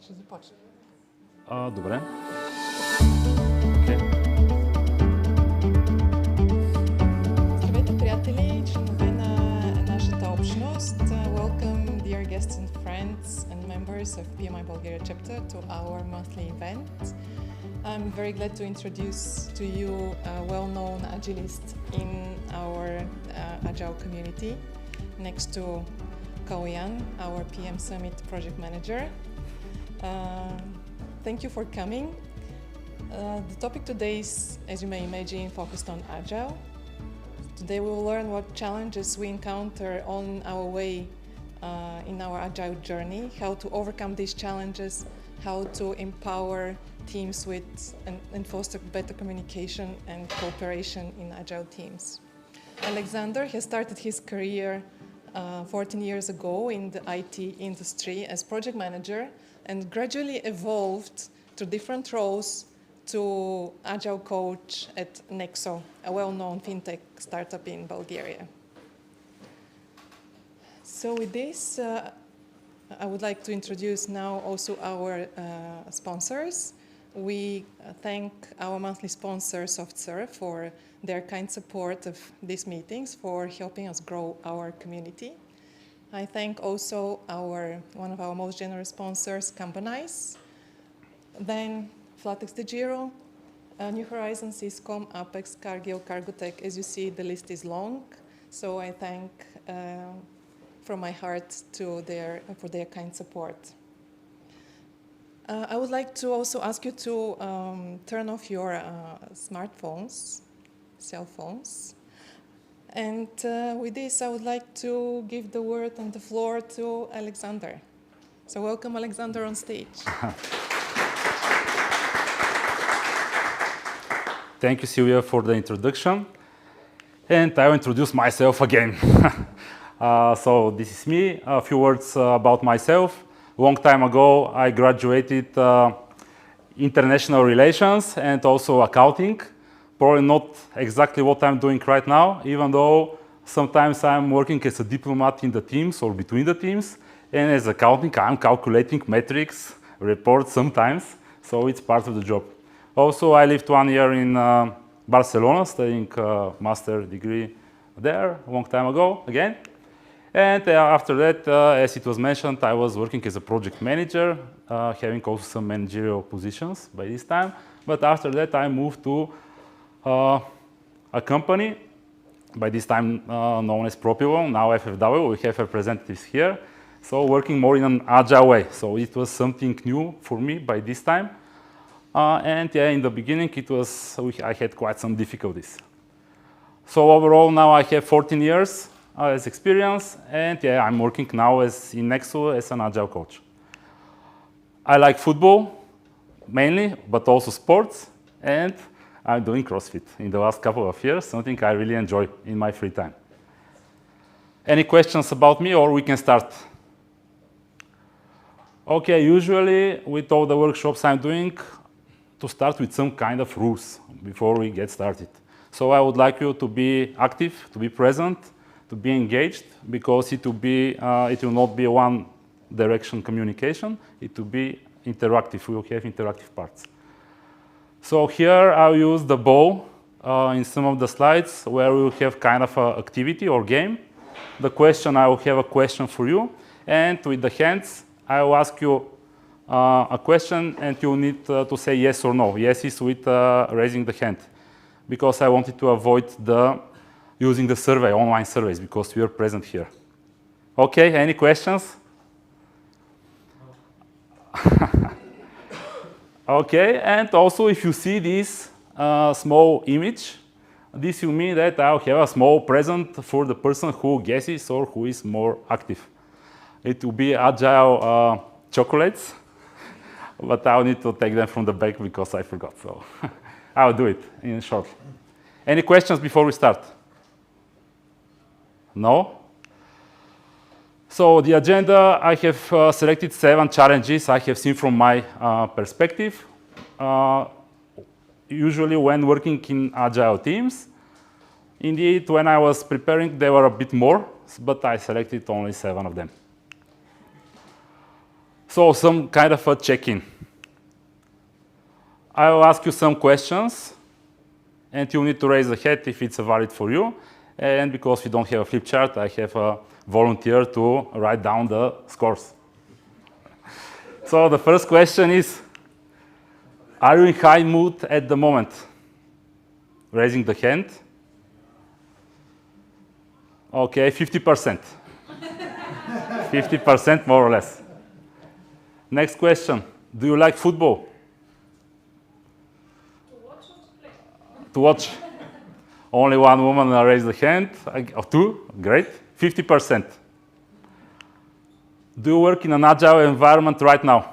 Ще започна. Добре. Okay. Здравейте, приятели, членове на нашата общност. Welcome, dear guests and friends and members of PMI Bulgaria chapter to our monthly event. I'm very glad to introduce to you a well-known Agilist in our Agile community, next to Kauyan, our PM Summit project manager. Thank you for coming. The topic today is, as you may imagine, focused on Agile. Today we will learn what challenges we encounter on our way in our Agile journey, how to overcome these challenges, how to empower teams with and foster better communication and cooperation in Agile teams. Alexander has started his career 14 years ago in the IT industry as project manager and gradually evolved to different roles to Agile Coach at Nexo, a well-known fintech startup in Bulgaria. So with this, I would like to introduce now also our sponsors. We thank our monthly sponsor, SoftServe, for their kind support of these meetings, for helping us grow our community. I thank also one of our most generous sponsors, Companize. Then Flatex De Giro, New Horizons, Syscom, Apex, Cargill, Cargotec. As you see, the list is long, so I thank from my heart for their kind support. I would like to also ask you to turn off your smartphones, cell phones. And with this, I would like to give the word and the floor to Alexander. So welcome, Alexander, on stage. Thank you, Silvia, for the introduction. And I will introduce myself again. So this is me. A few words about myself. A long time ago, I graduated international relations and also accounting. Probably not exactly what I'm doing right now, even though sometimes I'm working as a diplomat in the teams or between the teams. And as accounting, I'm calculating metrics, reports sometimes. So it's part of the job. Also, I lived 1 year in Barcelona, studying a master degree there a long time ago again. And after that, as it was mentioned, I was working as a project manager, having also some managerial positions by this time. But after that, I moved to a company, by this time known as Propilo, now FFW. We have representatives here. So working more in an agile way. So it was something new for me by this time. And yeah, in the beginning, I had quite some difficulties. So overall, now I have 14 years as experience, and yeah, I'm working now in Nexo as an Agile Coach. I like football, mainly, but also sports, and I'm doing CrossFit in the last couple of years, something I really enjoy in my free time. Any questions about me, or we can start? Okay, usually with all the workshops I'm doing, to start with some kind of rules before we get started. So I would like you to be active, to be present, to be engaged, because it will not be one direction communication, it will be interactive, we will have interactive parts. So here I'll use the ball in some of the slides where we will have kind of an activity or game. The question, I will have a question for you, and with the hands I will ask you a question and you need to say yes or no. Yes is with raising the hand, because I wanted to avoid using the survey, online surveys, because we are present here. Okay, any questions? Okay, and also if you see this small image, this will mean that I'll have a small present for the person who guesses or who is more active. It will be Agile chocolates, but I'll need to take them from the back because I forgot, so I'll do it in short. Any questions before we start? No? So the agenda, I have selected 7 challenges I have seen from my perspective. Usually when working in Agile teams, indeed when I was preparing there were a bit more, but I selected only 7 of them. So some kind of a check-in. I will ask you some questions, and you need to raise the hand if it's valid for you. And because we don't have a flip chart, I have a volunteer to write down the scores. So the first question is, are you in high mood at the moment? Raising the hand. Okay, 50%. 50% more or less. Next question, do you like football? To watch or to play? To watch. Only one woman raised the hand. Two, great. 50%. Do you work in an agile environment right now?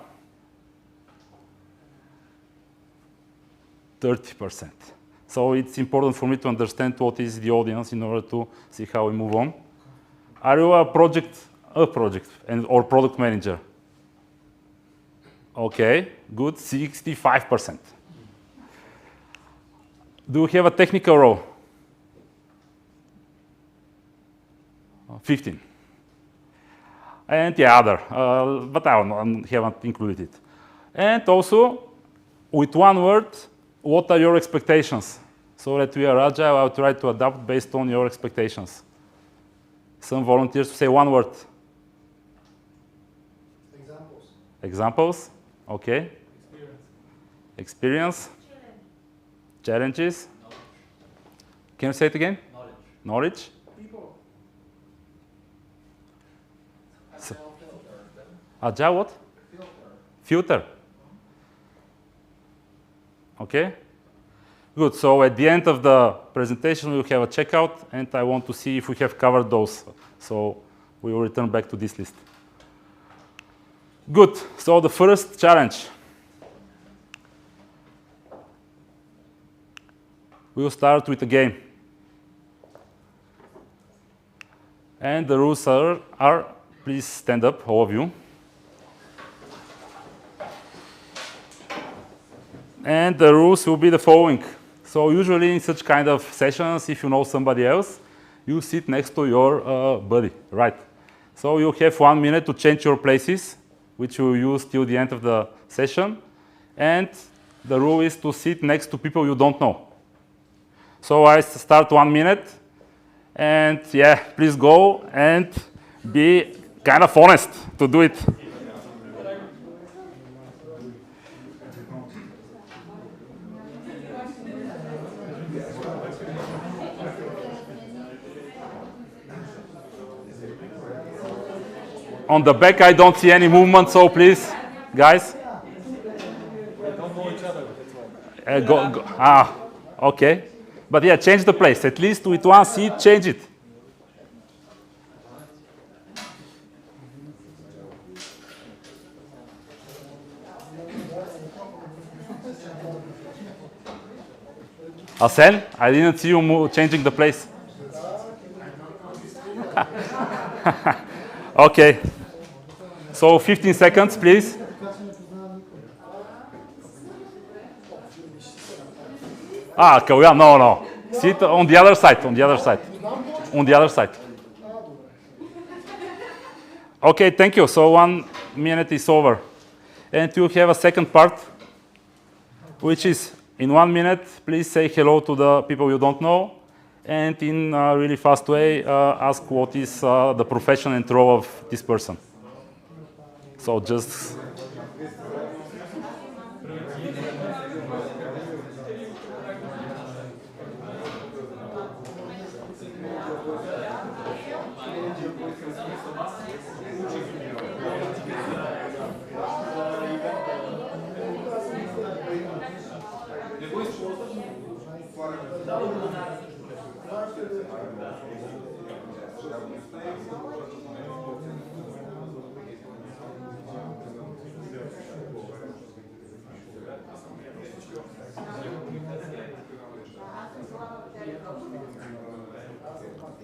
30%. So it's important for me to understand what is the audience in order to see how we move on. Are you a project or product manager? Okay, good, 65%. Do you have a technical role? 15. And yeah, other, but I haven't included it. And also, with one word, what are your expectations? So that we are agile, I'll try to adapt based on your expectations. Some volunteers say one word. Examples. Examples, okay. Experience. Challenges. Knowledge. Can you say it again? Knowledge. Knowledge. People. So- Agile filter. Agile what? Filter. Filter. Okay. Good. So at the end of the presentation, we'll have a checkout, and I want to see if we have covered those. So we will return back to this list. Good. So the first challenge. We'll start with a game. And the rules are please stand up, all of you. And the rules will be the following. So usually in such kind of sessions, if you know somebody else, you sit next to your buddy, right? So you have 1 minute to change your places, which you will use till the end of the session. And the rule is to sit next to people you don't know. So I start 1 minute. And yeah, please go and be kind of honest to do it. On the back, I don't see any movement, so please, guys. Don't know each other, that's why. Okay. But yeah, change the place. At least with one seat, change it. Asen, I didn't see you changing the place. Okay. So 15 seconds, please. No. Sit on the other side, on the other side. Okay, thank you. So 1 minute is over. And you have a second part, which is in 1 minute, please say hello to the people you don't know. And in a really fast way, ask what is the profession and role of this person. So just...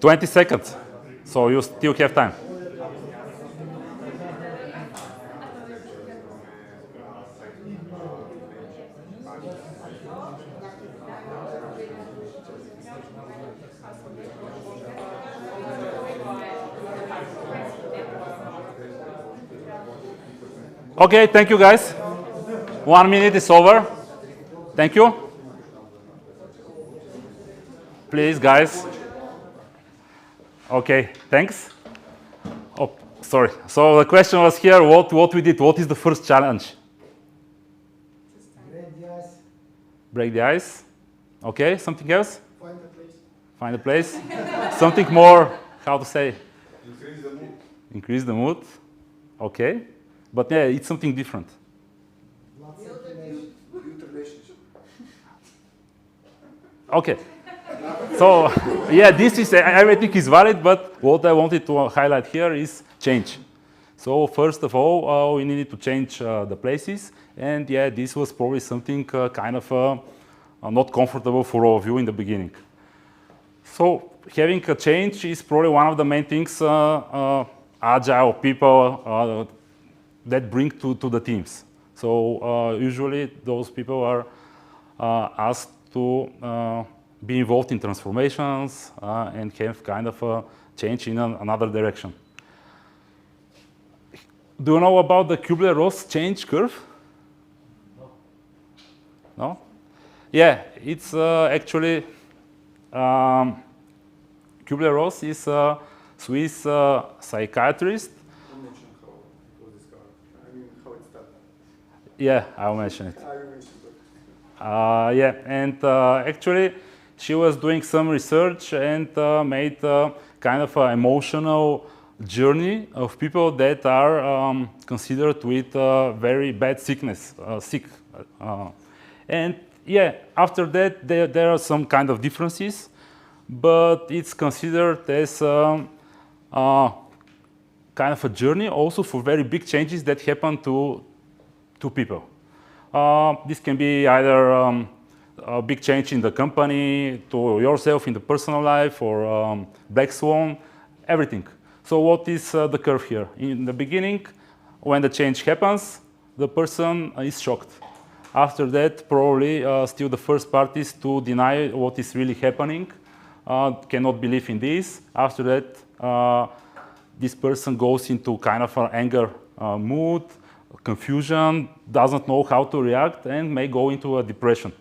"20 seconds, so you still have time." Okay, thank you guys. 1 minute is over. Thank you. Please, guys. Okay, thanks. Oh, sorry. So the question was here, what we did, what is the first challenge? Break the ice. Break the ice. Okay, something else? Find the place. Find a place. Something more, how to say? Increase the mood. Increase the mood. Okay. But yeah, it's something different. Blood circulation. Build relationship. Okay. So yeah, this is everything is valid, but what I wanted to highlight here is change. So first of all, we needed to change the places, and yeah, this was probably something kind of not comfortable for all of you in the beginning. So having a change is probably one of the main things agile people that bring to the teams. So usually those people are asked to be involved in transformations and have kind of a change in another direction. Do you know about the Kubler-Ross change curve? No? No? Yeah, it's actually Kubler-Ross is a Swiss psychiatrist. Don't mention how it was discovered. I mean, how it started. Yeah, I'll mention it. I will mention it. Yeah, and actually she was doing some research and made kind of an emotional journey of people that are considered with very bad sickness, sick. And yeah, after that there are some kind of differences, but it's considered as kind of a journey also for very big changes that happen to people. This can be either a big change in the company, to yourself in the personal life, or black swan, everything. So what is the curve here? In the beginning, when the change happens, the person is shocked. After that, probably still the first part is to deny what is really happening, cannot believe in this. After that, this person goes into kind of an anger mood, confusion, doesn't know how to react, and may go into a depression.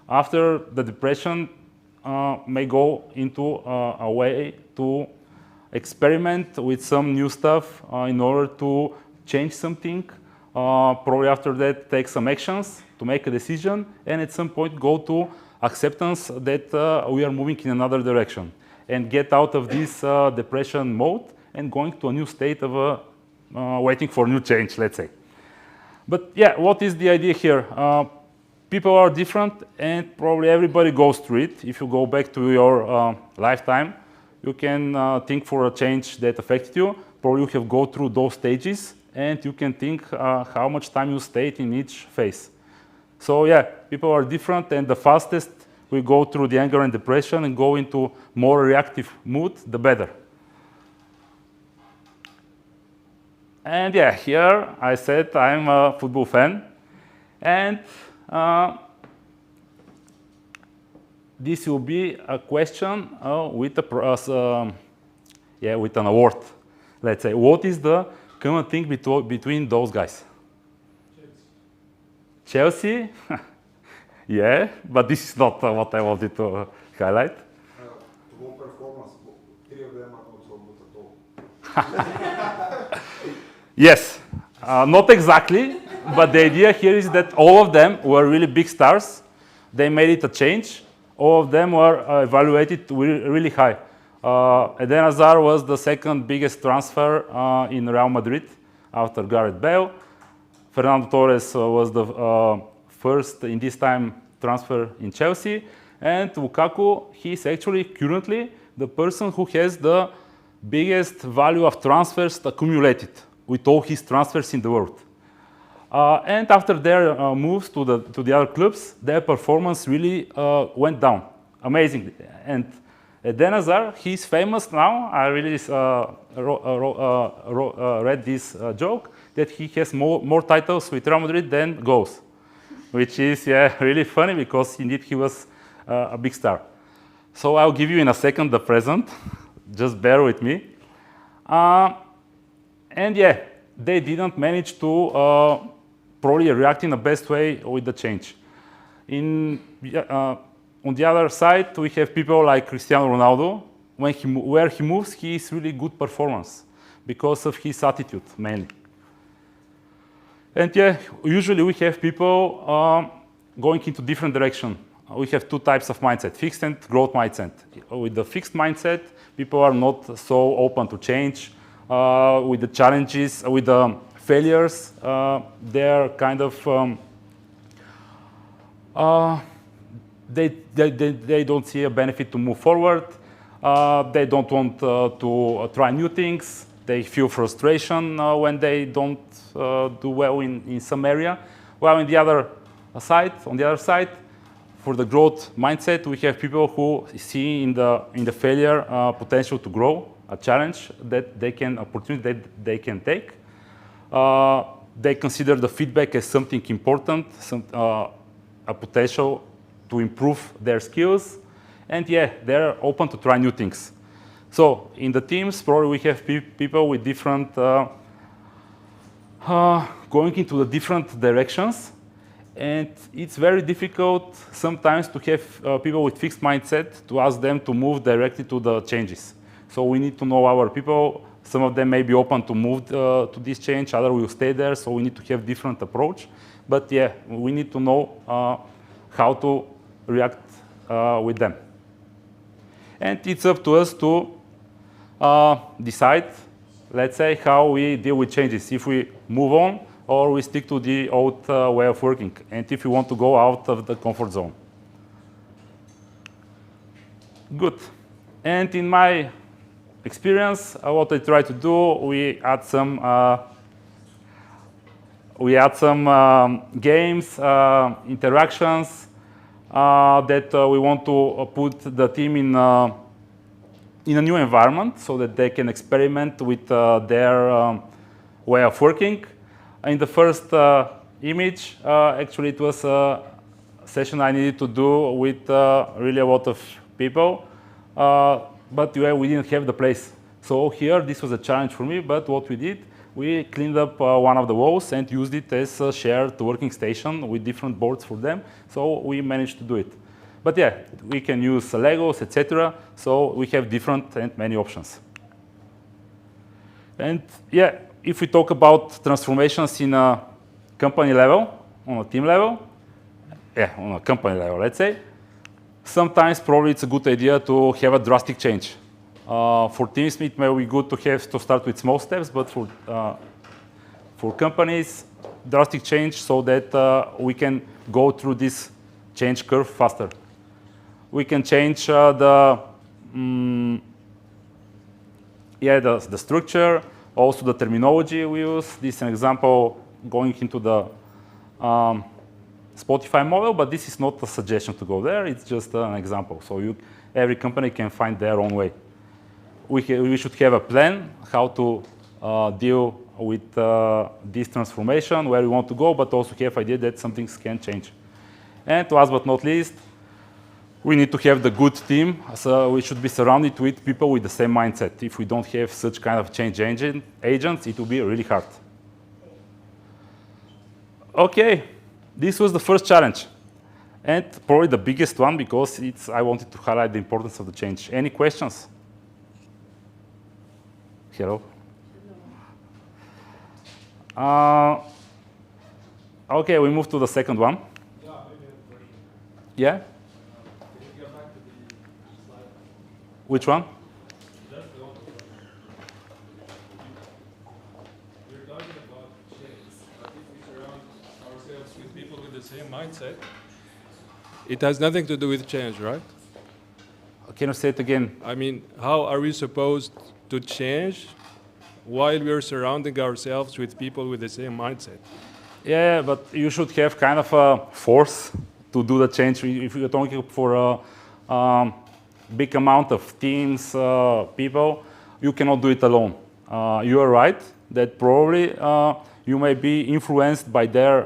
After the depression, may go into a way to experiment with some new stuff in order to change something. Probably after that, take some actions to make a decision, and at some point go to acceptance that we are moving in another direction, and get out of this depression mode and going to a new state of waiting for new change, let's say. But yeah, what is the idea here? People are different, and probably everybody goes through it. If you go back to your lifetime, you can think for a change that affected you. Probably you have go through those stages, and you can think how much time you stayed in each phase. So yeah, people are different, and the fastest we go through the anger and depression and go into more reactive mood, the better. And yeah, here I said I'm a football fan, and this will be a question with with an award. Let's say, what is the common thing between those guys? Chelsea? Yeah, but this is not what I wanted to highlight. Low performance. 3 of them are not so good at all. Yes, not exactly, but the idea here is that all of them were really big stars. They made it a change. All of them were evaluated really high. Eden Hazard was the second biggest transfer in Real Madrid after Gareth Bale. Fernando Torres was the first in this time transfer in Chelsea. And Lukaku, he's actually currently the person who has the biggest value of transfers accumulated with all his transfers in the world. And after their moves to the other clubs, their performance really went down, amazingly. And Eden Hazard, he's famous now. I really read this joke that he has more titles with Real Madrid than goals, which is really funny because indeed he was a big star. So I'll give you in a second the present. Just bear with me. And yeah, they didn't manage to probably react in the best way with the change. On the other side, we have people like Cristiano Ronaldo. Where he moves, he is really good performance because of his attitude mainly. And yeah, usually we have people going into different direction. We have two types of mindset, fixed and growth mindset. With the fixed mindset, people are not so open to change. With the challenges, with the failures, they're kind of they don't see a benefit to move forward. They don't want to try new things. They feel frustration when they don't do well in some area. Well, on the other side, for the growth mindset, we have people who see in the failure potential to grow, a challenge that they can, opportunity that they can take. They consider the feedback as something important, a potential to improve their skills, and yeah, they're open to try new things. So in the teams, probably we have people with different, going into the different directions, and it's very difficult sometimes to have people with fixed mindset to ask them to move directly to the changes. So we need to know our people. Some of them may be open to move to this change, others will stay there, so we need to have different approach. But yeah, we need to know how to react with them. And it's up to us to decide, let's say, how we deal with changes, if we move on or we stick to the old way of working, and if we want to go out of the comfort zone. Good. And in my experience, what I try to do, we add some games, interactions that we want to put the team in a new environment so that they can experiment with their way of working. In the first image, actually it was a session I needed to do with really a lot of people, but we didn't have the place. So here, this was a challenge for me, but what we did, we cleaned up one of the walls and used it as a shared working station with different boards for them. So we managed to do it. But yeah, we can use Legos, etc. So we have different and many options. And yeah, if we talk about transformations in a company level, on a team level, yeah, on a company level, let's say, sometimes probably it's a good idea to have a drastic change. For teams, it may be good to start with small steps, but for companies, drastic change so that we can go through this change curve faster. We can change the structure, also the terminology we use. This is an example going into the Spotify model, but this is not a suggestion to go there. It's just an example. So every company can find their own way. We should have a plan how to deal with this transformation, where we want to go, but also have idea that some things can change. And last but not least, we need to have the good team. So we should be surrounded with people with the same mindset. If we don't have such kind of change agents, it will be really hard. Okay, this was the first challenge. And probably the biggest one because I wanted to highlight the importance of the change. Any questions? Hello? Okay, we move to the second one. Yeah, maybe I have a question. Yeah? Can you get back to the slide? Which one? That's the one. We're talking about change, but if we surround ourselves with people with the same mindset, it has nothing to do with change, right? Can you say it again? I mean, how are we supposed to change while we're surrounding ourselves with people with the same mindset? Yeah, but you should have kind of a force to do the change. If you're talking for a big amount of teams, people, you cannot do it alone. You are right that probably you may be influenced by their,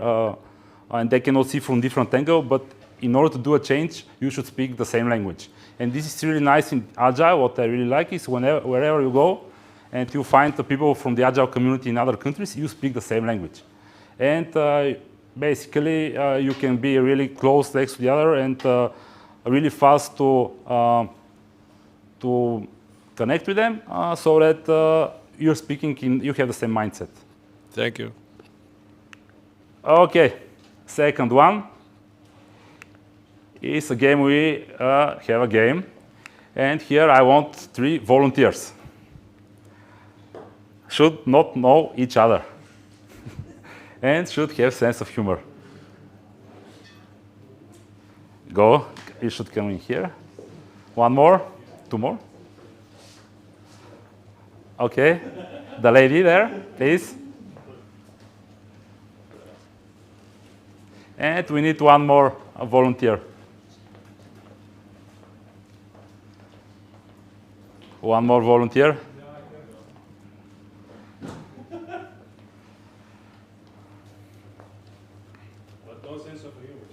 and they cannot see from different angle, but in order to do a change, you should speak the same language. And this is really nice in Agile. What I really like is wherever you go, and you find the people from the Agile community in other countries, you speak the same language. And basically, you can be really close next to the other and really fast to connect with them so that you're speaking you have the same mindset. Thank you. Okay, second one is a game. We have a game, and here I want 3 volunteers. Should not know each other and should have sense of humor. Go, you should come in here. 1 more, 2 more. Okay, the lady there, please. And we need 1 more volunteer. 1 more volunteer. But no sense of humor.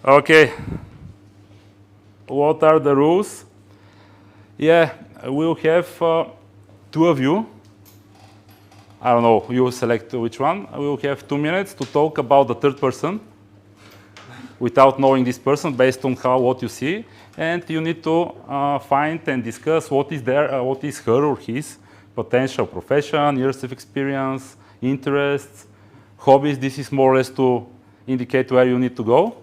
Okay. What are the rules? Yeah, we'll have 2 of you. I don't know, you select which one. We'll have 2 minutes to talk about the third person without knowing this person based on what you see. And you need to find and discuss what is her or his potential profession, years of experience, interests, hobbies. This is more or less to indicate where you need to go.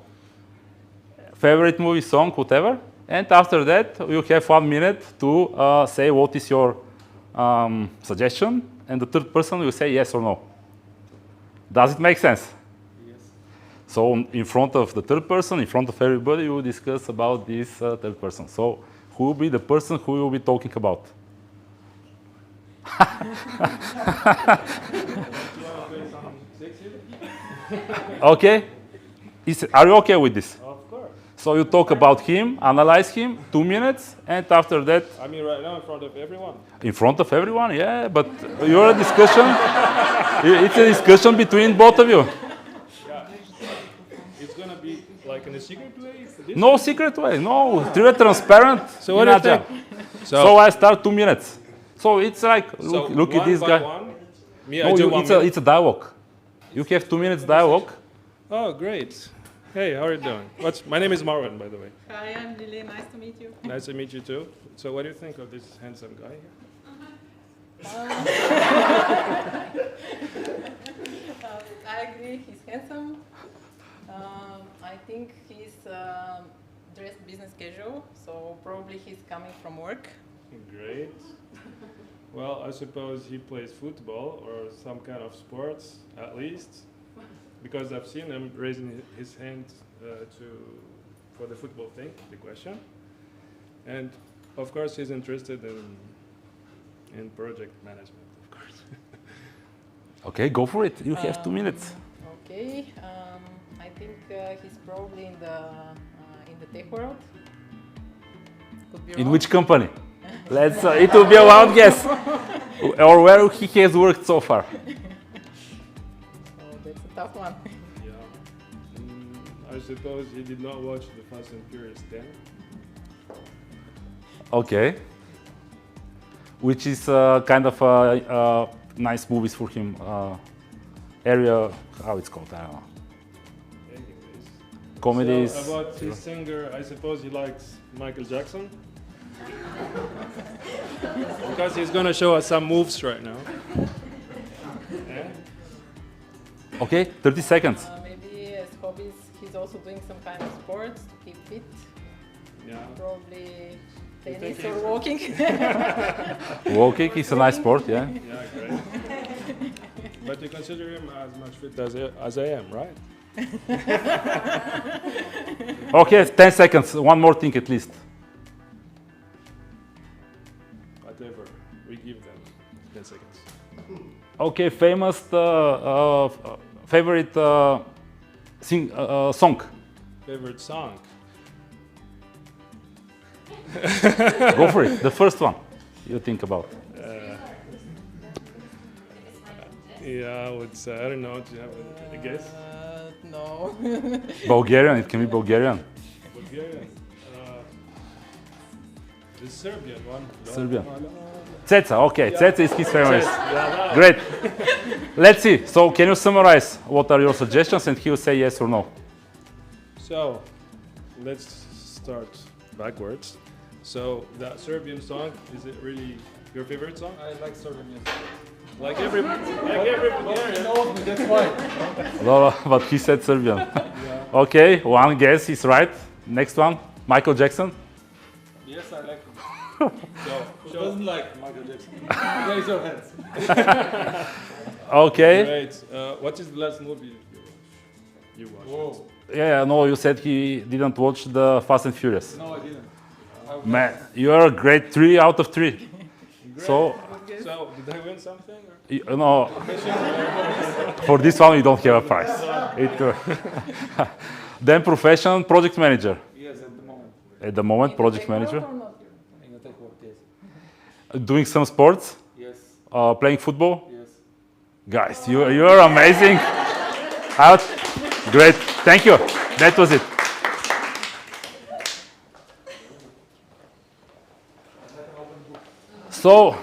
Favorite movie, song, whatever. And after that, you have 1 minute to say what is your suggestion. And the third person will say yes or no. Does it make sense? Yes. So in front of the third person, in front of everybody, you will discuss about this third person. So who will be the person who you will be talking about? Okay? Are you okay with this? Of course. So you talk about him, analyze him, 2 minutes, and after that, I mean, right now in front of everyone. in front of everyone, yeah, but you're a discussion. It's a discussion between both of you. Yeah. It's gonna be like in a secret way. No secret way, no, very transparent. So what in do you Agile. think? So I start 2 minutes. So it's like, So look at one this by guy. one? Me, No, I do 1 minute. it's a dialogue. You have 2 minutes dialogue. Oh, great. Hey, how are you doing? My name is Marwan, by the way. Hi, I'm Lily. Nice to meet you. Nice to meet you too. So what do you think of this handsome guy here? I agree. He's handsome. I think he's dressed business casual, so probably he's coming from work. Great. Well, I suppose he plays football or some kind of sports, at least, because I've seen him raising his hand for the football thing, the question. And of course, he's interested in project management, of course. Okay, go for it. You have 2 minutes. Okay. I think he's probably in the tech world. Could be In wrong. which company? Let's. It will be a wild guess. Or where he has worked so far. Oh, that's a tough one. Yeah. I suppose he did not watch the Fast and Furious 10. Okay. Which is kind of nice movies for him. Area, how it's called, I don't know. Anyways. Comedies. So about his singer, I suppose he likes Michael Jackson. Because he's gonna show us some moves right now. Yeah? Okay, 30 seconds. Maybe as hobbies, he's also doing some kind of sports to keep fit. Yeah. Probably think tennis he's- or walking. Walking is a nice sport, yeah. Yeah, great. But you consider him as much fit as I am, right? Okay, 10 seconds. One more thing at least. Whatever. We give them 10 seconds. Okay, famous favorite song. Favorite song? Go for it. The first one you think about. Yeah, I would say, I don't know, do you have a guess? No. Bulgarian, it can be Bulgarian. Bulgarian. The Serbian one. Serbian. Ceca, okay. Ceca is his favorite. Yeah, Great. Let's see. So can you summarize what are your suggestions and he'll say yes or no. So, let's start backwards. So, that Serbian song, is it really your favorite song? I like Serbian music. Like everybody, yeah. knows me, that's why. No, but he said Serbian. Okay, one guess is right. Next one, Michael Jackson. Yes, I like him. So, Who doesn't like Michael Jackson? Raise your hands. Okay. Great. What is the last movie you watched? Whoa. Yeah, no, you said he didn't watch the Fast and Furious. No, I didn't. Man, you are a great 3 out of 3. So, So, did I win something? Or? no, for this one you don't have a prize. Then profession, project manager. Yes, at the moment. At the moment, project manager. In the tech work, yes. Doing some sports, Yes, playing football. yes. Guys, you are amazing. Great, thank you. That was it. So,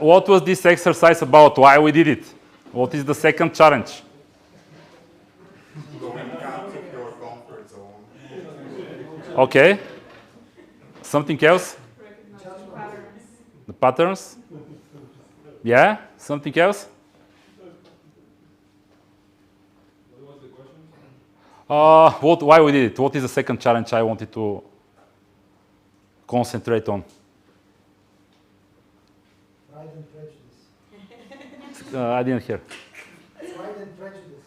what was this exercise about? Why we did it? What is the second challenge? Going out of your comfort zone. Okay. Something else? The patterns. Yeah? Something else? Why we did it? What is the second challenge I wanted to concentrate on? Pride and prejudice. I didn't hear. Pride and prejudice.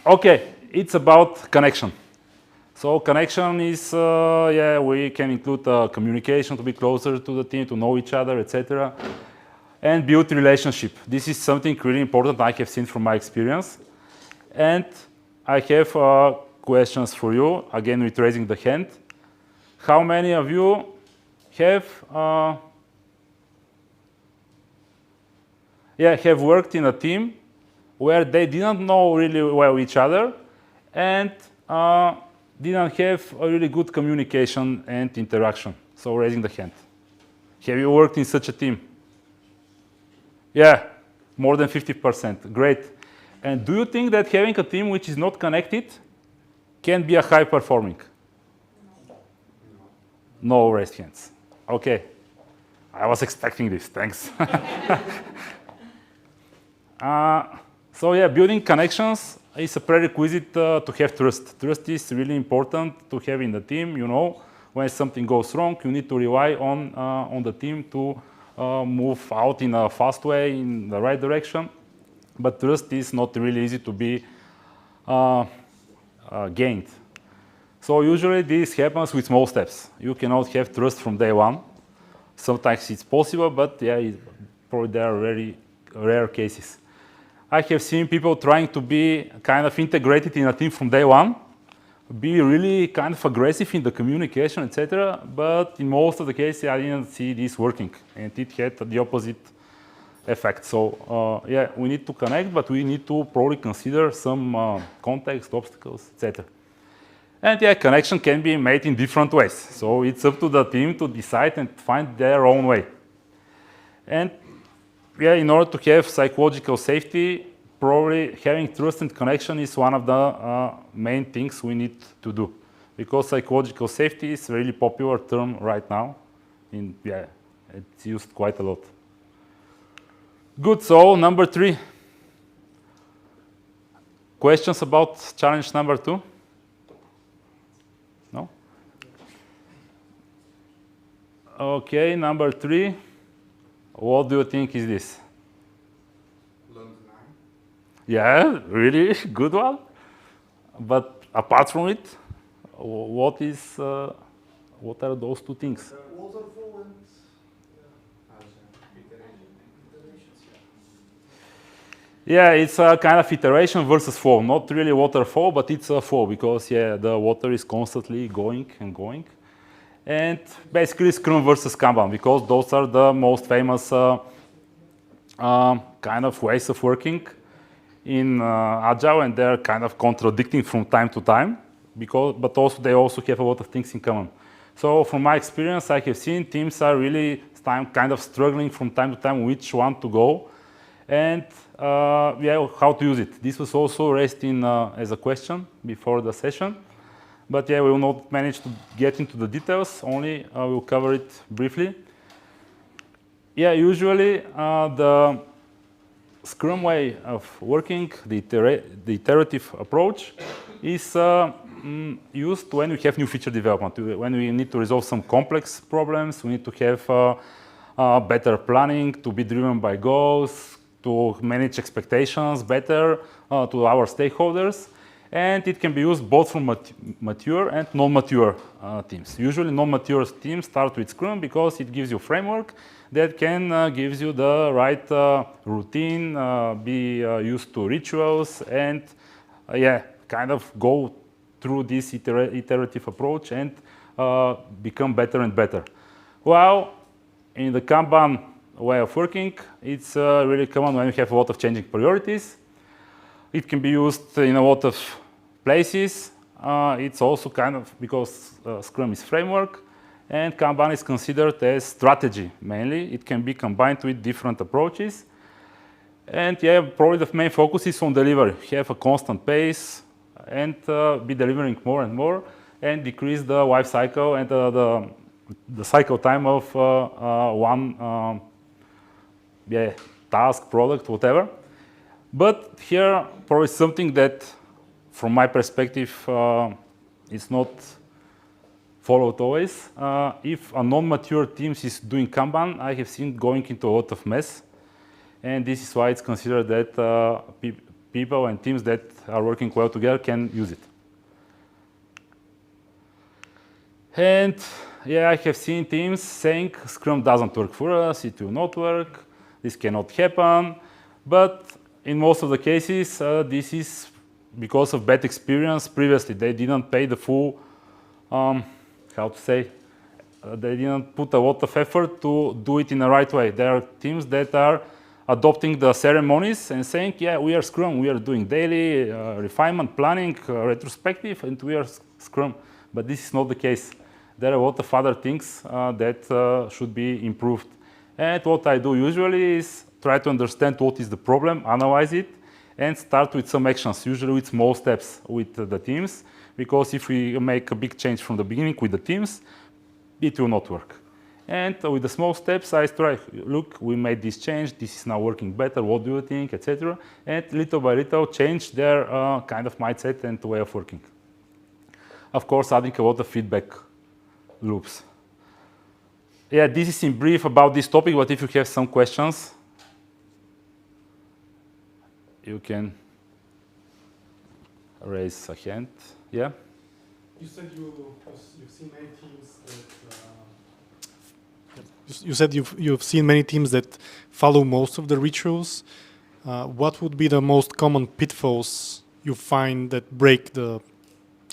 Okay, it's about connection. So connection is, we can include communication to be closer to the team, to know each other, etc. And build relationship. This is something really important I have seen from my experience. And I have questions for you, again with raising the hand. How many of you have have worked in a team where they didn't know really well each other and didn't have a really good communication and interaction? So raising the hand. Have you worked in such a team? Yeah, more than 50%. Great. And do you think that having a team which is not connected can be a high performing? No raised hands. Okay. I was expecting this. Thanks. Building connections is a prerequisite to have trust. Trust is really important to have in the team. You know, when something goes wrong, you need to rely on the team to move out in a fast way, in the right direction. But trust is not really easy to be gained. So usually this happens with small steps. You cannot have trust from day one. Sometimes it's possible, but probably there are very rare cases. I have seen people trying to be kind of integrated in a team from day one, be really kind of aggressive in the communication, etc. But in most of the cases, I didn't see this working, and it had the opposite effect. So we need to connect, but we need to probably consider some context, obstacles, etc. And connection can be made in different ways. So it's up to the team to decide and find their own way. And in order to have psychological safety, probably having trust and connection is one of the main things we need to do. Because psychological safety is a really popular term right now. It's used quite a lot. Good, so number 3. Questions about challenge number 2? No? Okay, number 3. What do you think is this? Learn to nine. Yeah, really good one. But apart from it, what are those two things? Waterfall and Yeah, it's a kind of iteration versus flow. Not really waterfall, but it's a flow because the water is constantly going and going. And basically Scrum versus Kanban, because those are the most famous kind of ways of working in Agile, and they're kind of contradicting from time to time, but also they also have a lot of things in common. So from my experience, I have seen teams are really kind of struggling from time to time which one to go, and how to use it. This was also raised in as a question before the session, but we will not manage to get into the details. Only we'll cover it briefly. Usually the Scrum way of working, the iterative approach, is used when we have new feature development, when we need to resolve some complex problems, we need to have better planning, to be driven by goals, to manage expectations better to our stakeholders. And it can be used both from mature and non-mature teams. Usually non-mature teams start with Scrum because it gives you framework that can gives you the right routine, be used to rituals, and kind of go through this iterative approach and become better and better. While in the Kanban way of working, it's really common when you have a lot of changing priorities. It can be used in a lot of places. It's also kind of because Scrum is framework and Kanban is considered as strategy mainly. It can be combined with different approaches. And probably the main focus is on delivery. Have a constant pace and be delivering more and more and decrease the life cycle and the cycle time of one task, product, whatever. But here, probably something that, from my perspective, is not followed always. If a non-mature team is doing Kanban, I have seen going into a lot of mess. And this is why it's considered that people and teams that are working well together can use it. And I have seen teams saying Scrum doesn't work for us, it will not work, this cannot happen. But in most of the cases, this is because of bad experience previously. They didn't pay the full, they didn't put a lot of effort to do it in the right way. There are teams that are adopting the ceremonies and saying, we are Scrum, we are doing daily refinement, planning, retrospective, and we are Scrum. But this is not the case. There are a lot of other things that should be improved. And what I do usually is try to understand what is the problem, analyze it, and start with some actions, usually with small steps with the teams, because if we make a big change from the beginning with the teams, it will not work. And with the small steps, I try, look, we made this change, this is now working better, what do you think, etc. And little by little change their kind of mindset and way of working. Of course, adding a lot of feedback loops. This is in brief about this topic, but if you have some questions, you can raise a hand. Yeah? You said you've seen many teams that... You said you've seen many teams that follow most of the rituals. What would be the most common pitfalls you find that break the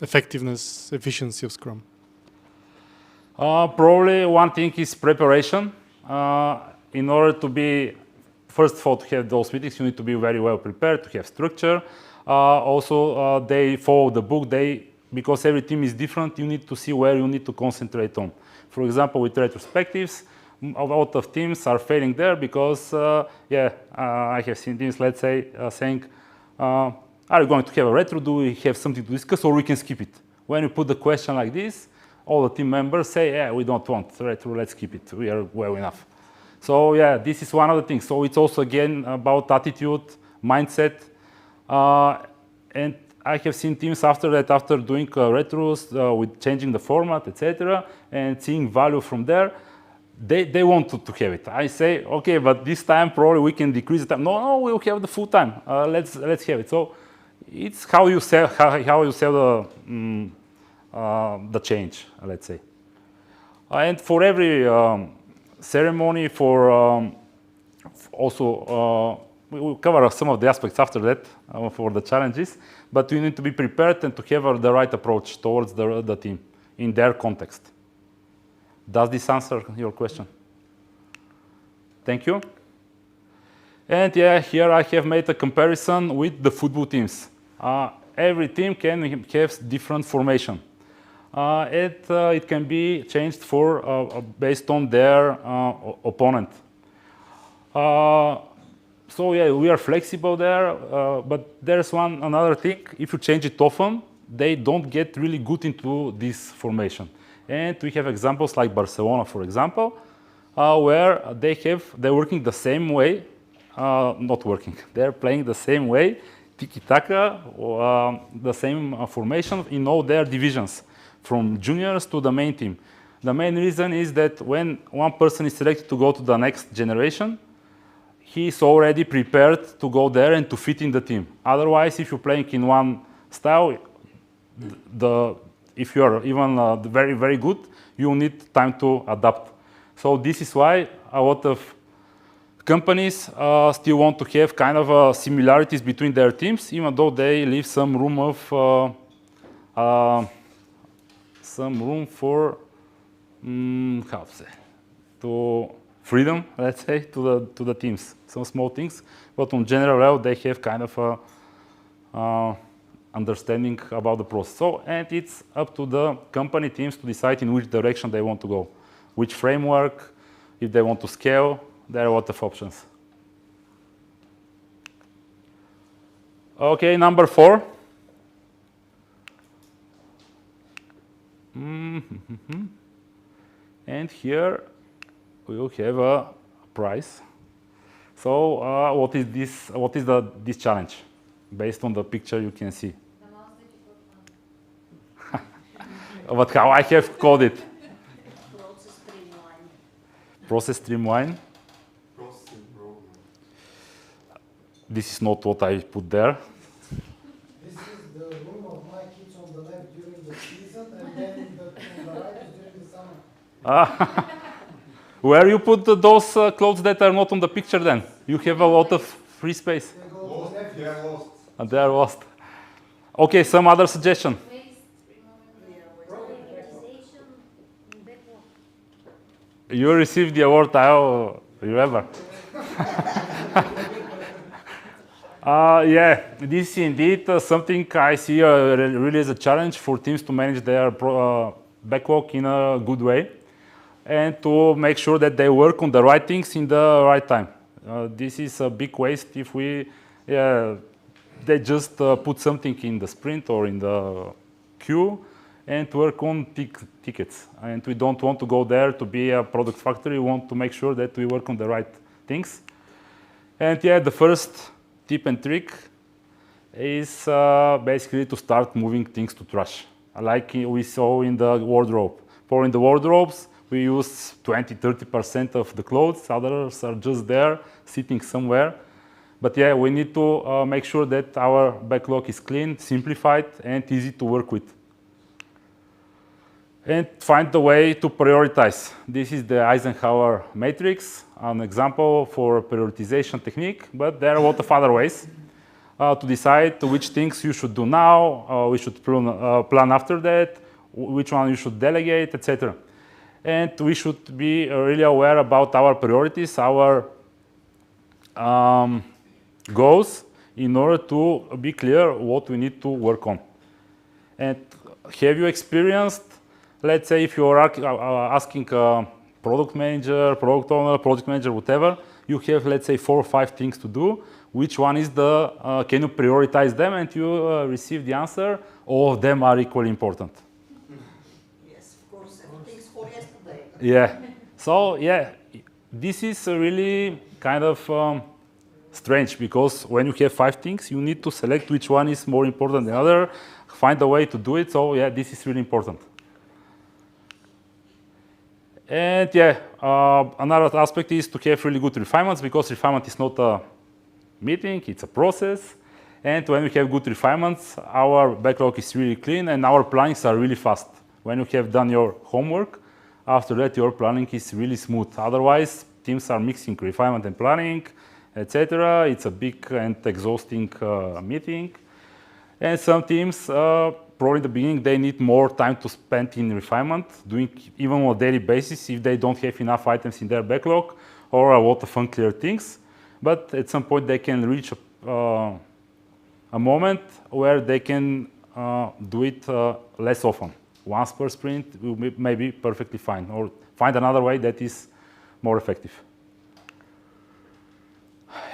effectiveness, efficiency of Scrum? Probably one thing is preparation. In order to be, first of all, to have those meetings, you need to be very well prepared, to have structure. Also, they follow the book. Because every team is different, you need to see where you need to concentrate on. For example, with retrospectives, a lot of teams are failing there because, I have seen teams, let's say, saying, are you going to have a retro? Do we have something to discuss, or we can skip it? When you put the question like this, all the team members say, we don't want retro, let's keep it. We are well enough. So this is one of the things. So it's also again about attitude, mindset, and I have seen teams after that, after doing retros with changing the format, etc., and seeing value from there, they want to have it. I say, okay, but this time probably we can decrease the time. No, we'll have the full time. Let's have it. So it's how you sell the change, let's say. And for every ceremony, we will cover some of the aspects after that for the challenges, but you need to be prepared and to have the right approach towards the team in their context. Does this answer your question? Thank you. And here I have made a comparison with the football teams. Every team can have different formation. it can be changed for based on their opponent. So yeah, we are flexible there, but there's another thing. If you change it often, they don't get really good into this formation. And we have examples like Barcelona, for example, where they're working the same way, they're playing the same way, tiki-taka, the same formation in all their divisions, from juniors to the main team. The main reason is that when one person is selected to go to the next generation, he's already prepared to go there and to fit in the team. Otherwise, if you're playing in one style, if you are even very, very good, you need time to adapt. So this is why a lot of companies still want to have kind of similarities between their teams, even though they leave some room for to freedom, let's say, to the teams. Some small things, but in general, they have kind of a understanding about the process. So, and it's up to the company teams to decide in which direction they want to go, which framework, if they want to scale. There are a lot of options. Okay, number 4. And here we will have a prize. So, what is this? What is this challenge? Based on the picture, you can see. The most difficult one. But how I have called it? Process streamline. Process streamline. Process improvement. This is not what I put there. This is the room of my kids on the left during the season, and then on the right is during the summer. Where you put those clothes that are not on the picture then? You have a lot of free space. They go to Lost, the left. they are lost. And they are lost. Okay, some other suggestion. Waste removing prioritization backlog. You received the award, I remember. Yeah, this is indeed something I see really as a challenge for teams to manage their backlog in a good way and to make sure that they work on the right things in the right time. This is a big waste if they just put something in the sprint or in the queue and work on tickets. And we don't want to go there to be a product factory. We want to make sure that we work on the right things. And yeah, the first tip and trick is basically to start moving things to trash, like we saw in the wardrobe. For in the wardrobes, we use 20-30% of the clothes. Others are just there, sitting somewhere. But yeah, we need to make sure that our backlog is clean, simplified, and easy to work with. And find the way to prioritize. This is the Eisenhower matrix, an example for prioritization technique, but there are a lot of other ways to decide which things you should do now, we should plan after that, which one you should delegate, etc. And we should be really aware about our priorities, our goals, in order to be clear what we need to work on. And have you experienced, let's say if you are asking a product manager, product owner, project manager, whatever, you have, let's say, 4 or 5 things to do. Which one is can you prioritize them? And you receive the answer, all of them are equally important. Yes, of course, everything's for yesterday. Yeah. So, yeah, this is really kind of strange because when you have 5 things, you need to select which one is more important than the other, find a way to do it. So, yeah, this is really important. And yeah, another aspect is to have really good refinements because refinement is not a meeting, it's a process. And when we have good refinements, our backlog is really clean and our plannings are really fast. When you have done your homework, after that your planning is really smooth. Otherwise, teams are mixing refinement and planning, etc. It's a big and exhausting meeting. And some teams, probably in the beginning, they need more time to spend in refinement, doing even on a daily basis if they don't have enough items in their backlog or a lot of unclear things. But at some point, they can reach a moment where they can do it less often. once per sprint will may be perfectly fine, or find another way that is more effective.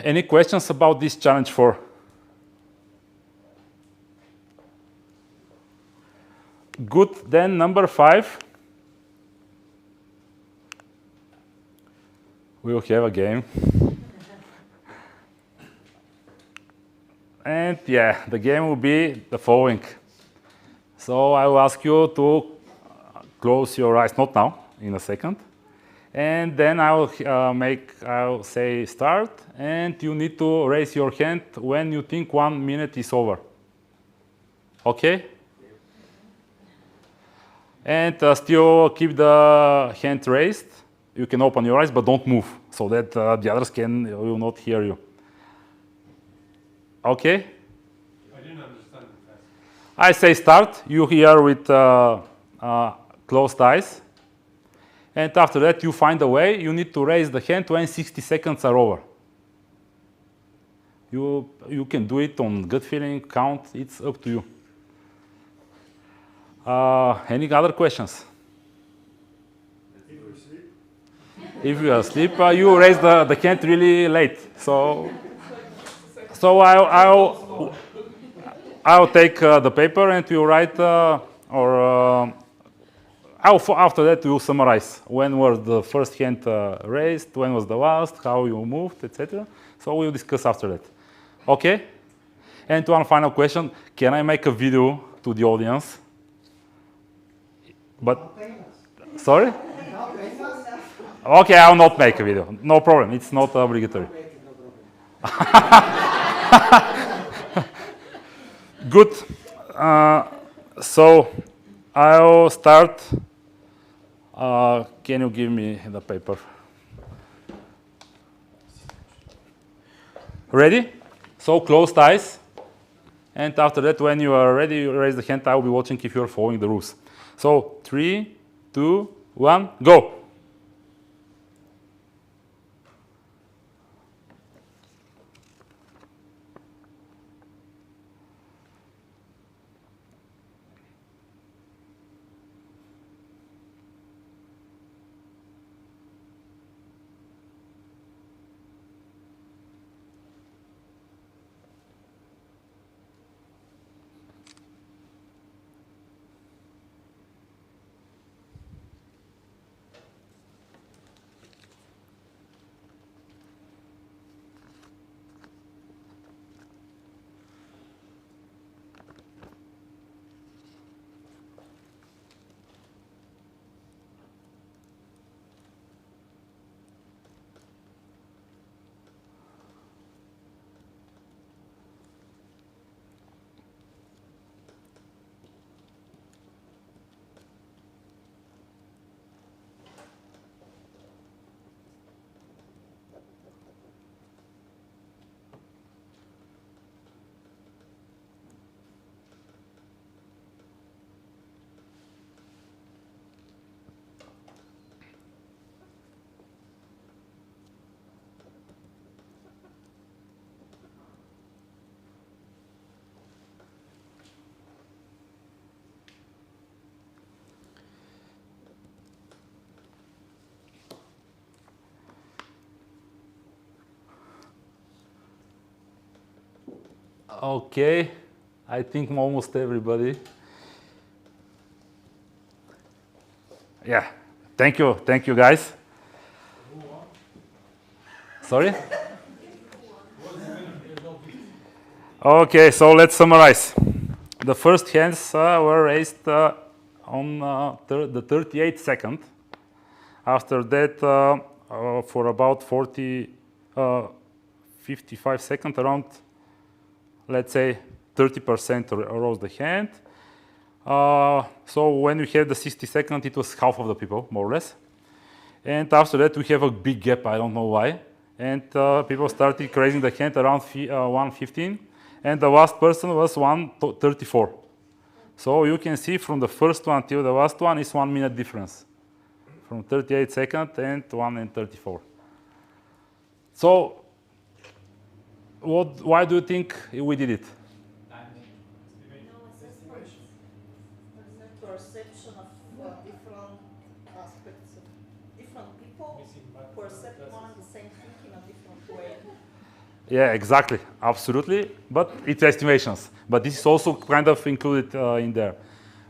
Any questions about this challenge 4? Good, then number 5. We will have a game. And yeah, the game will be the following. So I will ask you to close your eyes, not now, in a second. And then I will say start, and you need to raise your hand when you think 1 minute is over. Okay? And still keep the hand raised. You can open your eyes, but don't move, so that the others will not hear you. Okay? I didn't understand the test. I say start. You hear with closed eyes. And after that, you find a way. You need to raise the hand when 60 seconds are over. You can do it on gut feeling, count. It's up to you. Any other questions? If you are asleep, you raise the hand really late. So I'll take the paper and you write, after that we'll summarize when was the first hand raised, when was the last, how you moved, etc. So we'll discuss after that. Okay? And one final question: can I make a video to the audience? But sorry? Okay, I'll not make a video. No problem. It's not obligatory. Good. So I'll start. Can you give me the paper? Ready? So closed eyes. And after that, when you are ready, you raise the hand. I will be watching if you are following the rules. So 3, 2, 1, go. Okay, I think almost everybody. Yeah, thank you guys. Sorry? Okay, so let's summarize. The first hands were raised on the 38th second. After that, for about 55 seconds, around, let's say 30% rose the hand. So when we had the 60 seconds, it was half of the people, more or less. And after that, we have a big gap, I don't know why. And people started raising the hand around 1:15. And the last person was 1:34. So you can see from the first one till the last one is 1 minute difference. From 38 seconds and 1:34. So why do you think we did it? perception of different aspects of different people perceive one and the same thing in a different way. Yeah, exactly, absolutely. But it's estimations. But this is also kind of included in there,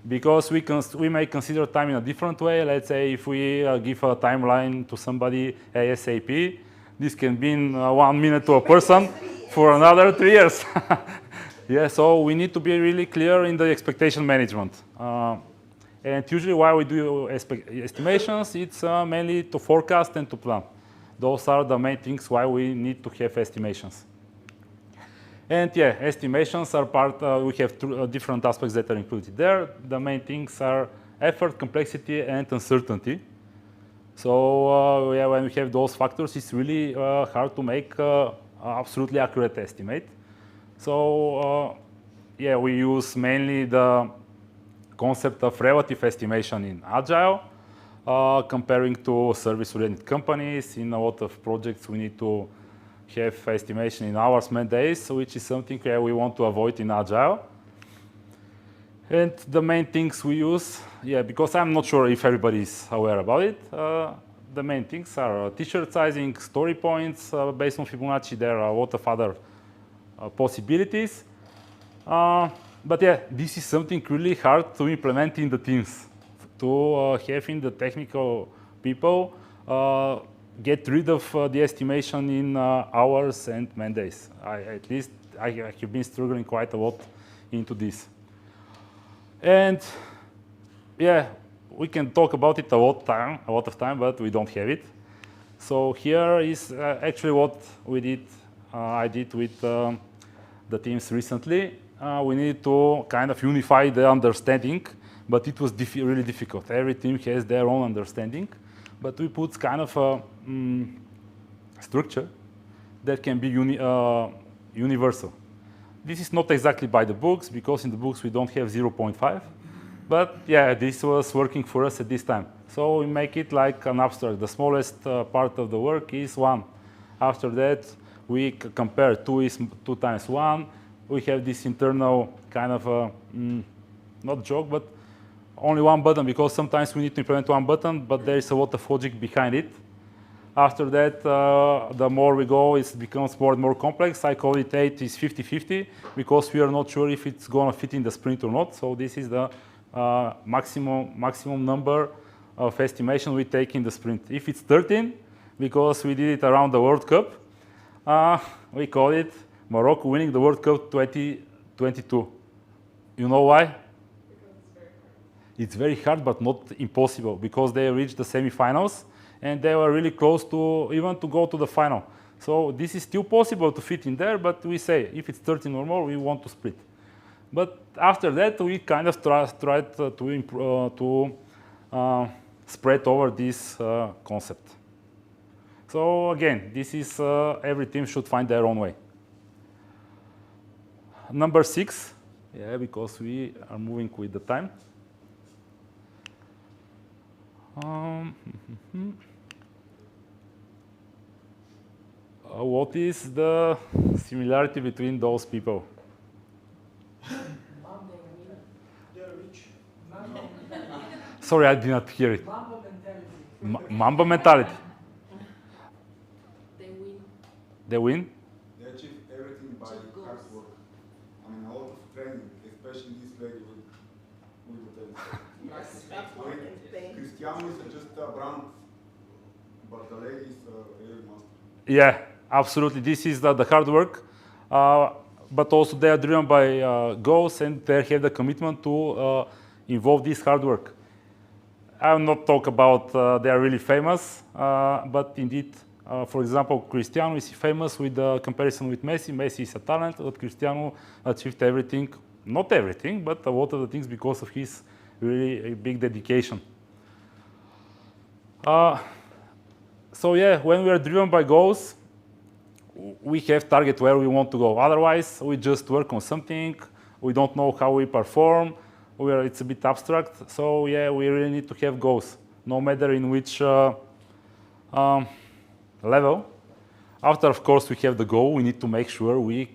because we may consider time in a different way. Let's say if we give a timeline to somebody ASAP, this can be in 1 minute to a person for another 3 years. Yeah, so we need to be really clear in the expectation management. And usually why we do estimations, it's mainly to forecast and to plan. Those are the main things why we need to have estimations. And yeah, estimations are part, we have different aspects that are included there. The main things are effort, complexity, and uncertainty. So yeah, when we have those factors, it's really hard to make absolutely accurate estimate. So yeah, we use mainly the concept of relative estimation in Agile, comparing to service-oriented companies. In a lot of projects, we need to have estimation in hours, man days, which is something we want to avoid in Agile. And the main things we use, yeah, because I'm not sure if everybody is aware about it, the main things are t-shirt sizing, story points based on Fibonacci. There are a lot of other possibilities. But yeah, this is something really hard to implement in the teams, to have in the technical people get rid of the estimation in hours and man days. At least I have been struggling quite a lot into this. And yeah, we can talk about it a lot of time, but we don't have it. So here is actually what we did. I did with the teams recently. We needed to kind of unify the understanding, but it was really difficult. Every team has their own understanding, but we put kind of a structure that can be universal. This is not exactly by the books, because in the books we don't have 0.5, but yeah, this was working for us at this time. So we make it like an abstract. The smallest part of the work is 1. After that, we compare 2 is 2 times 1. We have this internal kind of not joke, but only 1 button, because sometimes we need to implement 1 button, but there is a lot of logic behind it. After that, the more we go, it becomes more and more complex. I call it 8 is 50-50, because we are not sure if it's going to fit in the sprint or not. So this is the maximum number of estimation we take in the sprint. If it's 13, because we did it around the World Cup, we call it Morocco winning the World Cup 2022. You know why? It's very hard, but not impossible, because they reached the semifinals and they were really close to even to go to the final. So this is still possible to fit in there, but we say if it's 13 or more, we want to split. But after that, we kind of tried to spread over this concept. So again, this is every team should find their own way. Number 6, yeah, because we are moving with the time. What is the similarity between those people? They're rich. Sorry, I did not hear it. Mamba mentality. Mamba mentality. They win. They win? They achieve everything by hard work. I mean, a lot of training, especially this lady with the telescope. Cristiano is just a brand, but the lady is a real master. Yeah, absolutely. This is the hard work, but also they are driven by goals, and they have the commitment to involve this hard work. I will not talk about they are really famous, but indeed, for example, Cristiano is famous with the comparison with Messi. Messi is a talent, but Cristiano achieved everything, not everything, but a lot of the things because of his really big dedication. So yeah, when we are driven by goals, we have target where we want to go. Otherwise, we just work on something. We don't know how we perform. It's a bit abstract. So yeah, we really need to have goals, no matter in which level. After, of course, we have the goal, we need to make sure we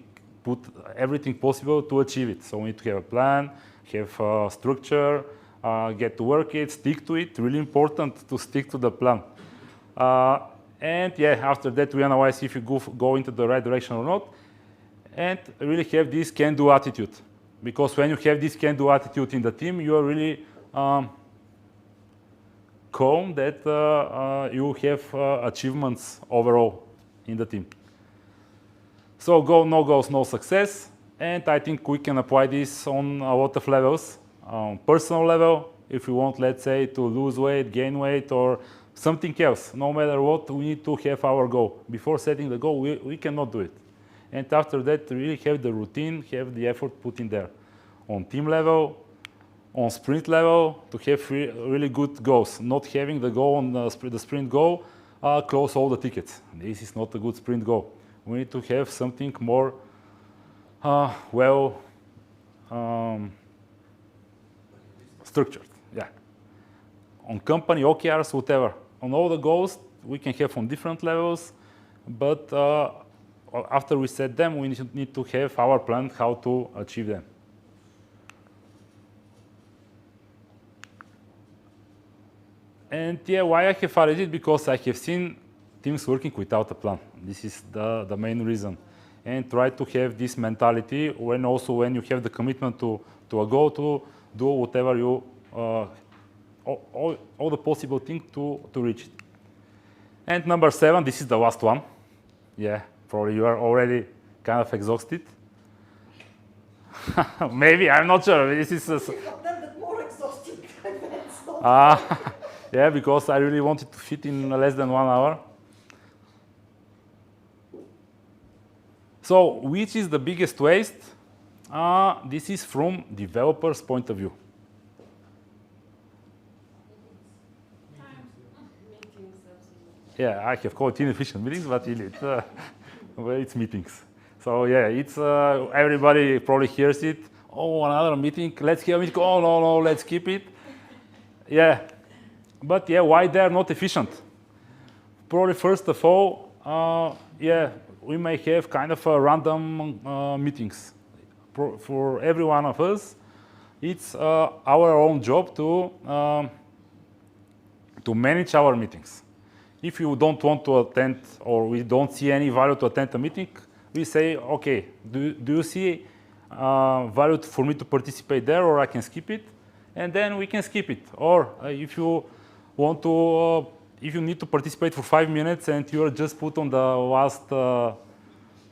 put everything possible to achieve it. So we need to have a plan, have a structure, get to work it, stick to it. Really important to stick to the plan. And yeah, after that we analyze if you go into the right direction or not, and really have this can-do attitude. Because when you have this can-do attitude in the team, you are really calm that you have achievements overall in the team. So no goals, no success. And I think we can apply this on a lot of levels. Personal level, if you want, let's say, to lose weight, gain weight, or something else, no matter what, we need to have our goal. Before setting the goal, we cannot do it. And after that, really have the routine, have the effort put in there. On team level, on sprint level, to have really good goals. Not having the goal on the sprint goal, close all the tickets. This is not a good sprint goal. We need to have something more structured. Yeah. On company OKRs, whatever. On all the goals, we can have on different levels, but after we set them, we need to have our plan how to achieve them. And yeah, why I have added it? Because I have seen teams working without a plan. This is the main reason. And try to have this mentality when you have the commitment to a goal, to do whatever you, all the possible things to reach it. And number 7, this is the last one. Yeah, probably you are already kind of exhausted. Maybe, I'm not sure. This is more exhausting. It's not yeah, because I really wanted to fit in less than 1 hour. So, which is the biggest waste? This is from developer's point of view. Yeah, I have called inefficient meetings, but it's meetings. So yeah, it's everybody probably hears it. Oh, another meeting. Let's have a meeting. Oh no, let's keep it. Yeah, but yeah, why they are not efficient? Probably first of all, yeah, we may have kind of a random meetings. For every one of us, it's our own job to manage our meetings. If you don't want to attend or we don't see any value to attend a meeting, we say, okay, do you see value for me to participate there, or I can skip it? And then we can skip it. Or if you want to, if you need to participate for 5 minutes and you are just put on the last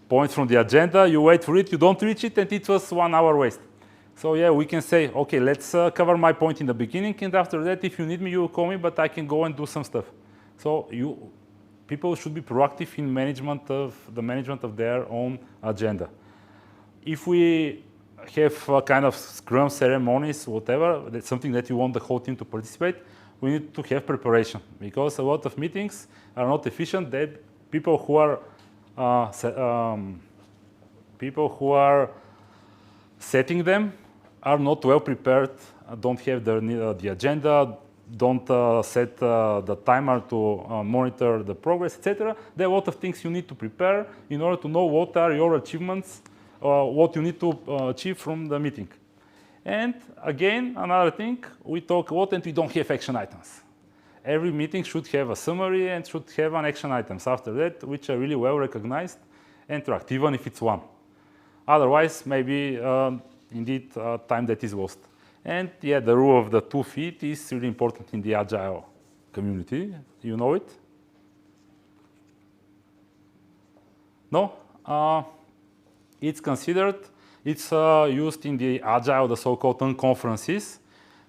point from the agenda, you wait for it, you don't reach it, and it was 1 hour waste. So yeah, we can say, okay, let's cover my point in the beginning, and after that, if you need me, you will call me, but I can go and do some stuff. So people should be proactive in the management of their own agenda. If we have kind of scrum ceremonies, whatever, that's something that you want the whole team to participate, we need to have preparation, because a lot of meetings are not efficient. People who are setting them are not well prepared, don't have the agenda, don't set the timer to monitor the progress, etc. There are a lot of things you need to prepare in order to know what are your achievements, what you need to achieve from the meeting. And again, another thing, we talk a lot and we don't have action items. Every meeting should have a summary and should have an action items after that, which are really well recognized and tracked, even if it's one. Otherwise, maybe indeed time that is lost. And yeah, the rule of the 2 feet is really important in the Agile community. You know it? No? It's considered, it's used in the Agile, the so-called unconferences,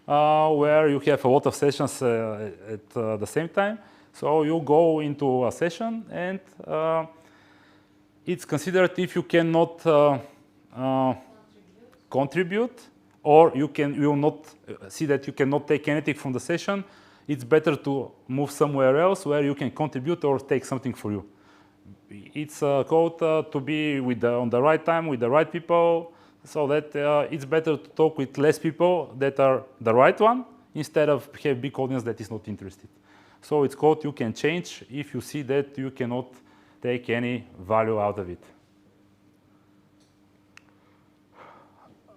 where you have a lot of sessions at the same time. So you go into a session and it's considered if you cannot contribute, or you will not see that you cannot take anything from the session, it's better to move somewhere else where you can contribute or take something for you. It's called to be on the right time with the right people, so that it's better to talk with less people that are the right one, instead of have big audience that is not interested. So it's called you can change if you see that you cannot take any value out of it.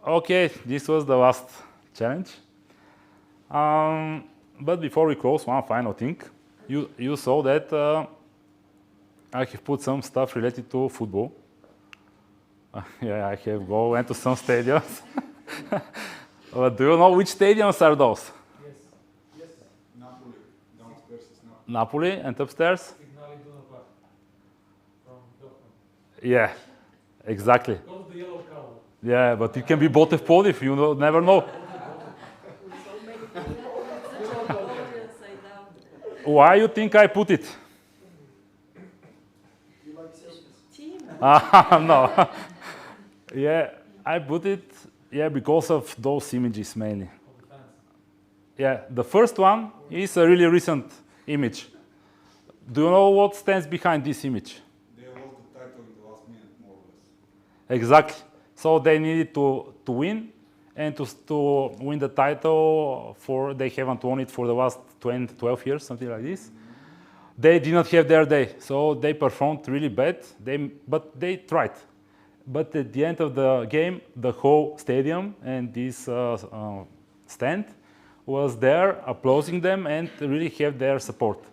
Okay, this was the last challenge. But before we close, one final thing. You saw that I have put some stuff related to football. Yeah, I have went to some stadiums. But do you know which stadiums are those? Yes. Napoli, downstairs is Napoli. Napoli and upstairs? Signal Iduna Park from Dortmund. Yeah, exactly. Go to the yellow color. Yeah, but it can be both of both, you know, never know. Why you think I put it? You like selfies? Team. No. Yeah, I put it, because of those images mainly. Yeah, the first one is a really recent image. Do you know what stands behind this image? They lost the title in the last minute, more or less. Exactly. So they needed to win, and to win the title, they haven't won it for the last 12 years, something like this. They did not have their day, so they performed really bad, but they tried. But at the end of the game, the whole stadium and this stand was there applauding them and really have their support.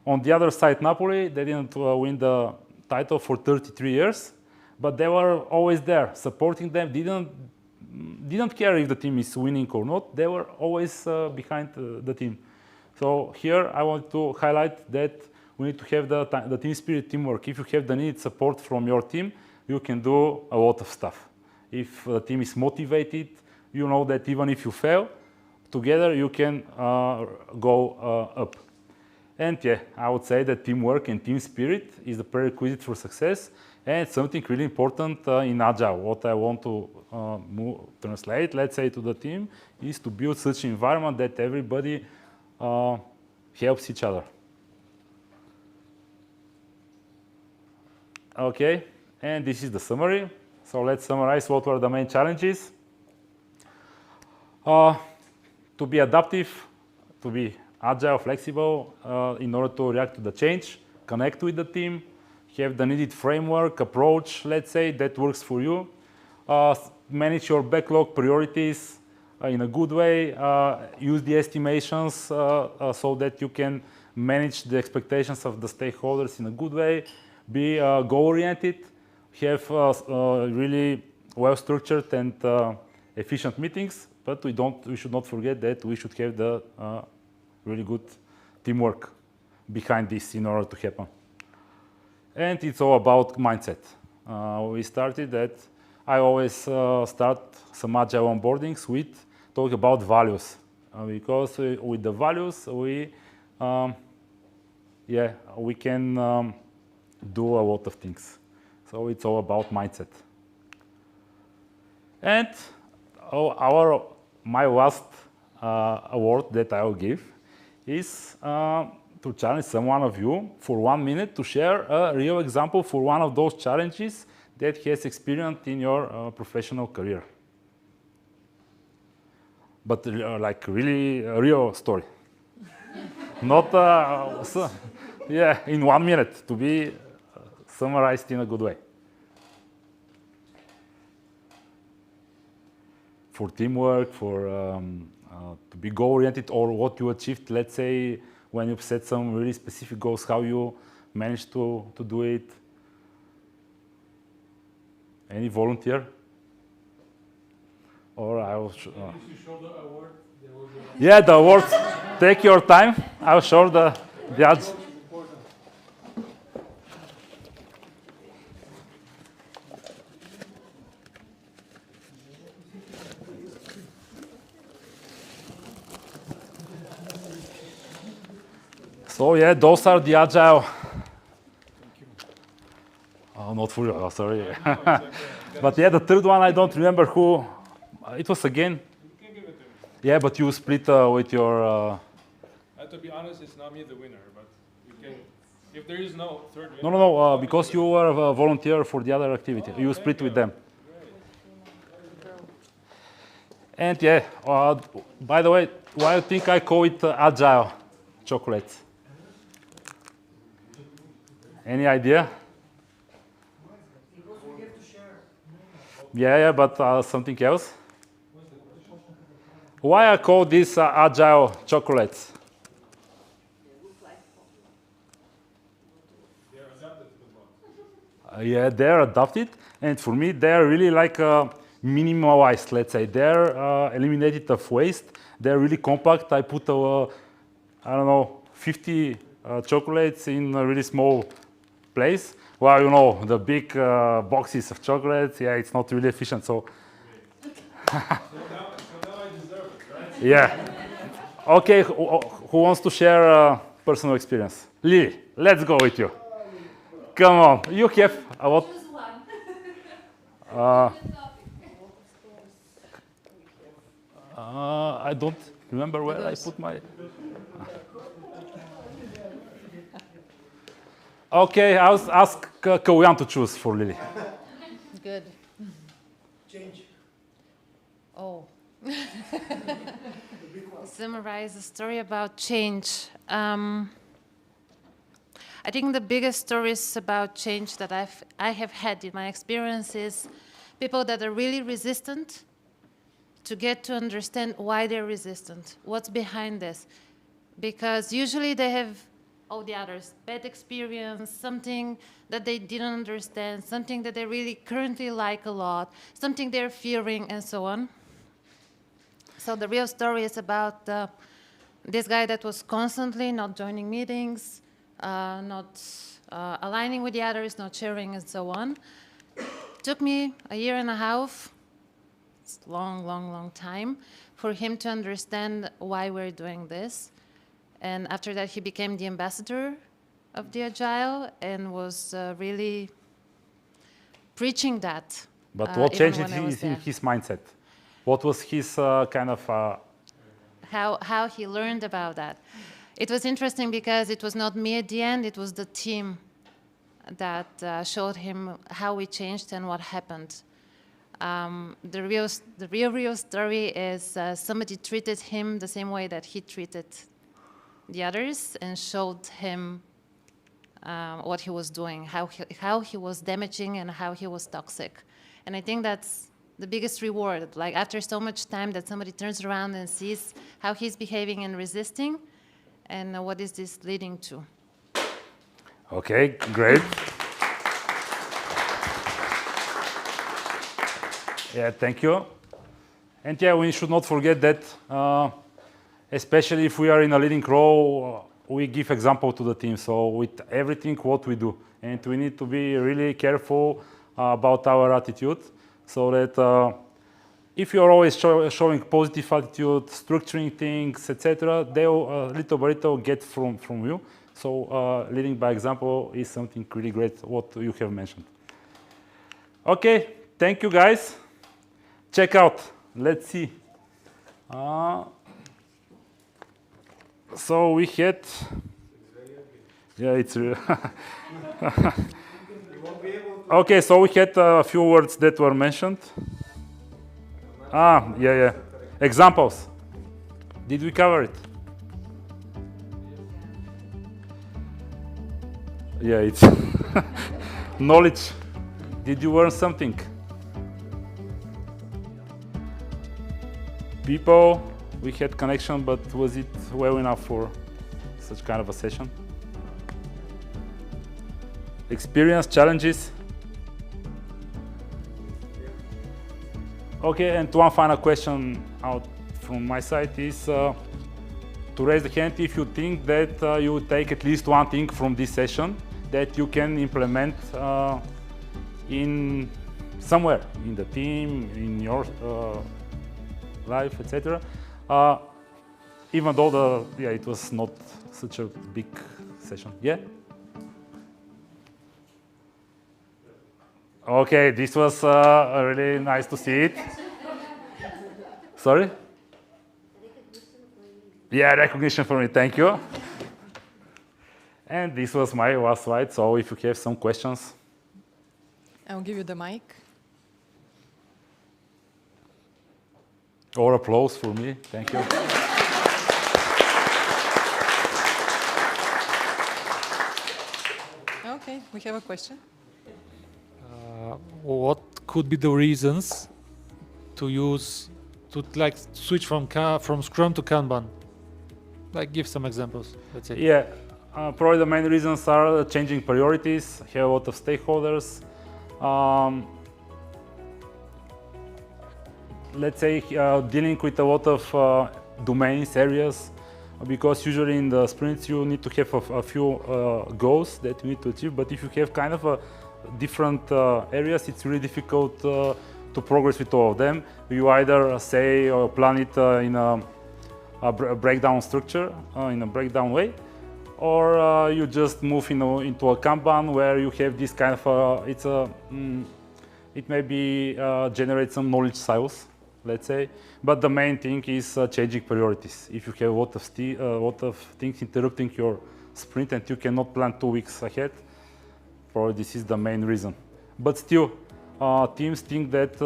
On the other side, Napoli, they didn't win the title for 33 years, but they were always there supporting them, didn't care if the team is winning or not, they were always behind the team. So here I want to highlight that we need to have the team spirit, teamwork. If you have the needed support from your team, you can do a lot of stuff. If the team is motivated, you know that even if you fail, together you can go up. And yeah, I would say that teamwork and team spirit is the prerequisite for success, and something really important in Agile. What I want to translate, let's say, to the team is to build such an environment that everybody helps each other. Okay, and this is the summary. So let's summarize what were the main challenges. To be adaptive, to be agile, flexible, in order to react to the change, connect with the team, have the needed framework, approach, let's say, that works for you. Manage your backlog priorities in a good way. Use the estimations so that you can manage the expectations of the stakeholders in a good way. Be goal-oriented. Have really well-structured and efficient meetings. But we should not forget that we should have the really good teamwork behind this in order to happen. And it's all about mindset. We started that. I always start some agile onboardings with talk about values, because with the values we can do a lot of things. So it's all about mindset. And my last award that I will give is to challenge someone of you for 1 minute to share a real example for one of those challenges that he has experienced in your professional career. But like really a real story. Not, in 1 minute to be summarized in a good way. For teamwork, for to be goal-oriented, or what you achieved, let's say, when you've set some really specific goals, how you managed to do it. Any volunteer? Or I will show the award. Yeah, the awards. Take your time. I'll show the judge. So yeah, those are the agile. Oh, not for you. Oh, sorry. But yeah, the third one I don't remember who. It was again. You can give it to me. Yeah, but you split with your. To be honest, it's not me the winner, but you can. If there is no third winner. No, because you were a volunteer for the other activity. You split with them. And yeah, by the way, why do you think I call it agile chocolate? Any idea? Because we have to share. Yeah, but something else. Why I call this agile chocolates? Yeah, they're adapted, and for me, they're really like minimalized. Let's say they're eliminated of waste. They're really compact. I put I don't know 50 chocolates in a really small place. Well, you know, the big boxes of chocolates. Yeah, it's not really efficient. So. So now I deserve it, right? Yeah. Okay, who wants to share personal experience? Lily, let's go with you. Come on, you have a lot. Choose one. I don't remember where I put my. Okay, I'll ask Kauyan to choose for Lily. Good. Change. Oh. Summarize a story about change. I think the biggest stories about change that I have had in my experience is people that are really resistant to get to understand why they're resistant, what's behind this. Because usually they have all the others, bad experience, something that they didn't understand, something that they really currently like a lot, something they're fearing, and so on. So the real story is about this guy that was constantly not joining meetings, not aligning with the others, not sharing, and so on. Took me a year and a half, it's a long time, for him to understand why we're doing this. And after that, he became the ambassador of the Agile and was really preaching that. But what even changed when I was in there. his mindset? What was his kind of? How he learned about that. It was interesting because it was not me at the end, it was the team that showed him how we changed and what happened. The real story is somebody treated him the same way that he treated the others and showed him what he was doing, how he was damaging and how he was toxic. And I think that's the biggest reward. Like after so much time that somebody turns around and sees how he's behaving and resisting, and what is this leading to? Okay, great. Yeah, thank you. And yeah, we should not forget that, especially if we are in a leading role, we give example to the team. So with everything what we do, and we need to be really careful about our attitude, so that if you are always showing positive attitude, structuring things, etc., they will little by little get from you. So leading by example is something really great, what you have mentioned. Okay, thank you guys. Check out, let's see. So we had, yeah, it's real. Okay, so we had a few words that were mentioned. Yeah. Examples. Did we cover it? Yeah, it's knowledge. Did you learn something? People, we had connection, but was it well enough for such kind of a session? Experience, challenges. Okay, and one final question out from my side is to raise the hand if you think that you take at least one thing from this session that you can implement in somewhere, in the team, in your life, etc. Even though it was not such a big session. Yeah? Okay, this was really nice to see it. Sorry? Yeah, recognition for me, thank you. And this was my last slide, so if you have some questions. I'll give you the mic. Or applause for me, thank you. Okay, we have a question. What could be the reasons to to like switch from Scrum to Kanban? Like give some examples, let's say. Yeah, probably the main reasons are changing priorities, have a lot of stakeholders. Let's say dealing with a lot of domains, areas, because usually in the sprints you need to have a few goals that you need to achieve, but if you have kind of a different areas, it's really difficult to progress with all of them. You either say or plan it in a breakdown structure, in a breakdown way, or you just move into a Kanban where you have this kind of it maybe generates some knowledge silos, let's say, but the main thing is changing priorities. If you have a lot of things interrupting your sprint and you cannot plan 2 weeks ahead, probably this is the main reason. But still, teams think that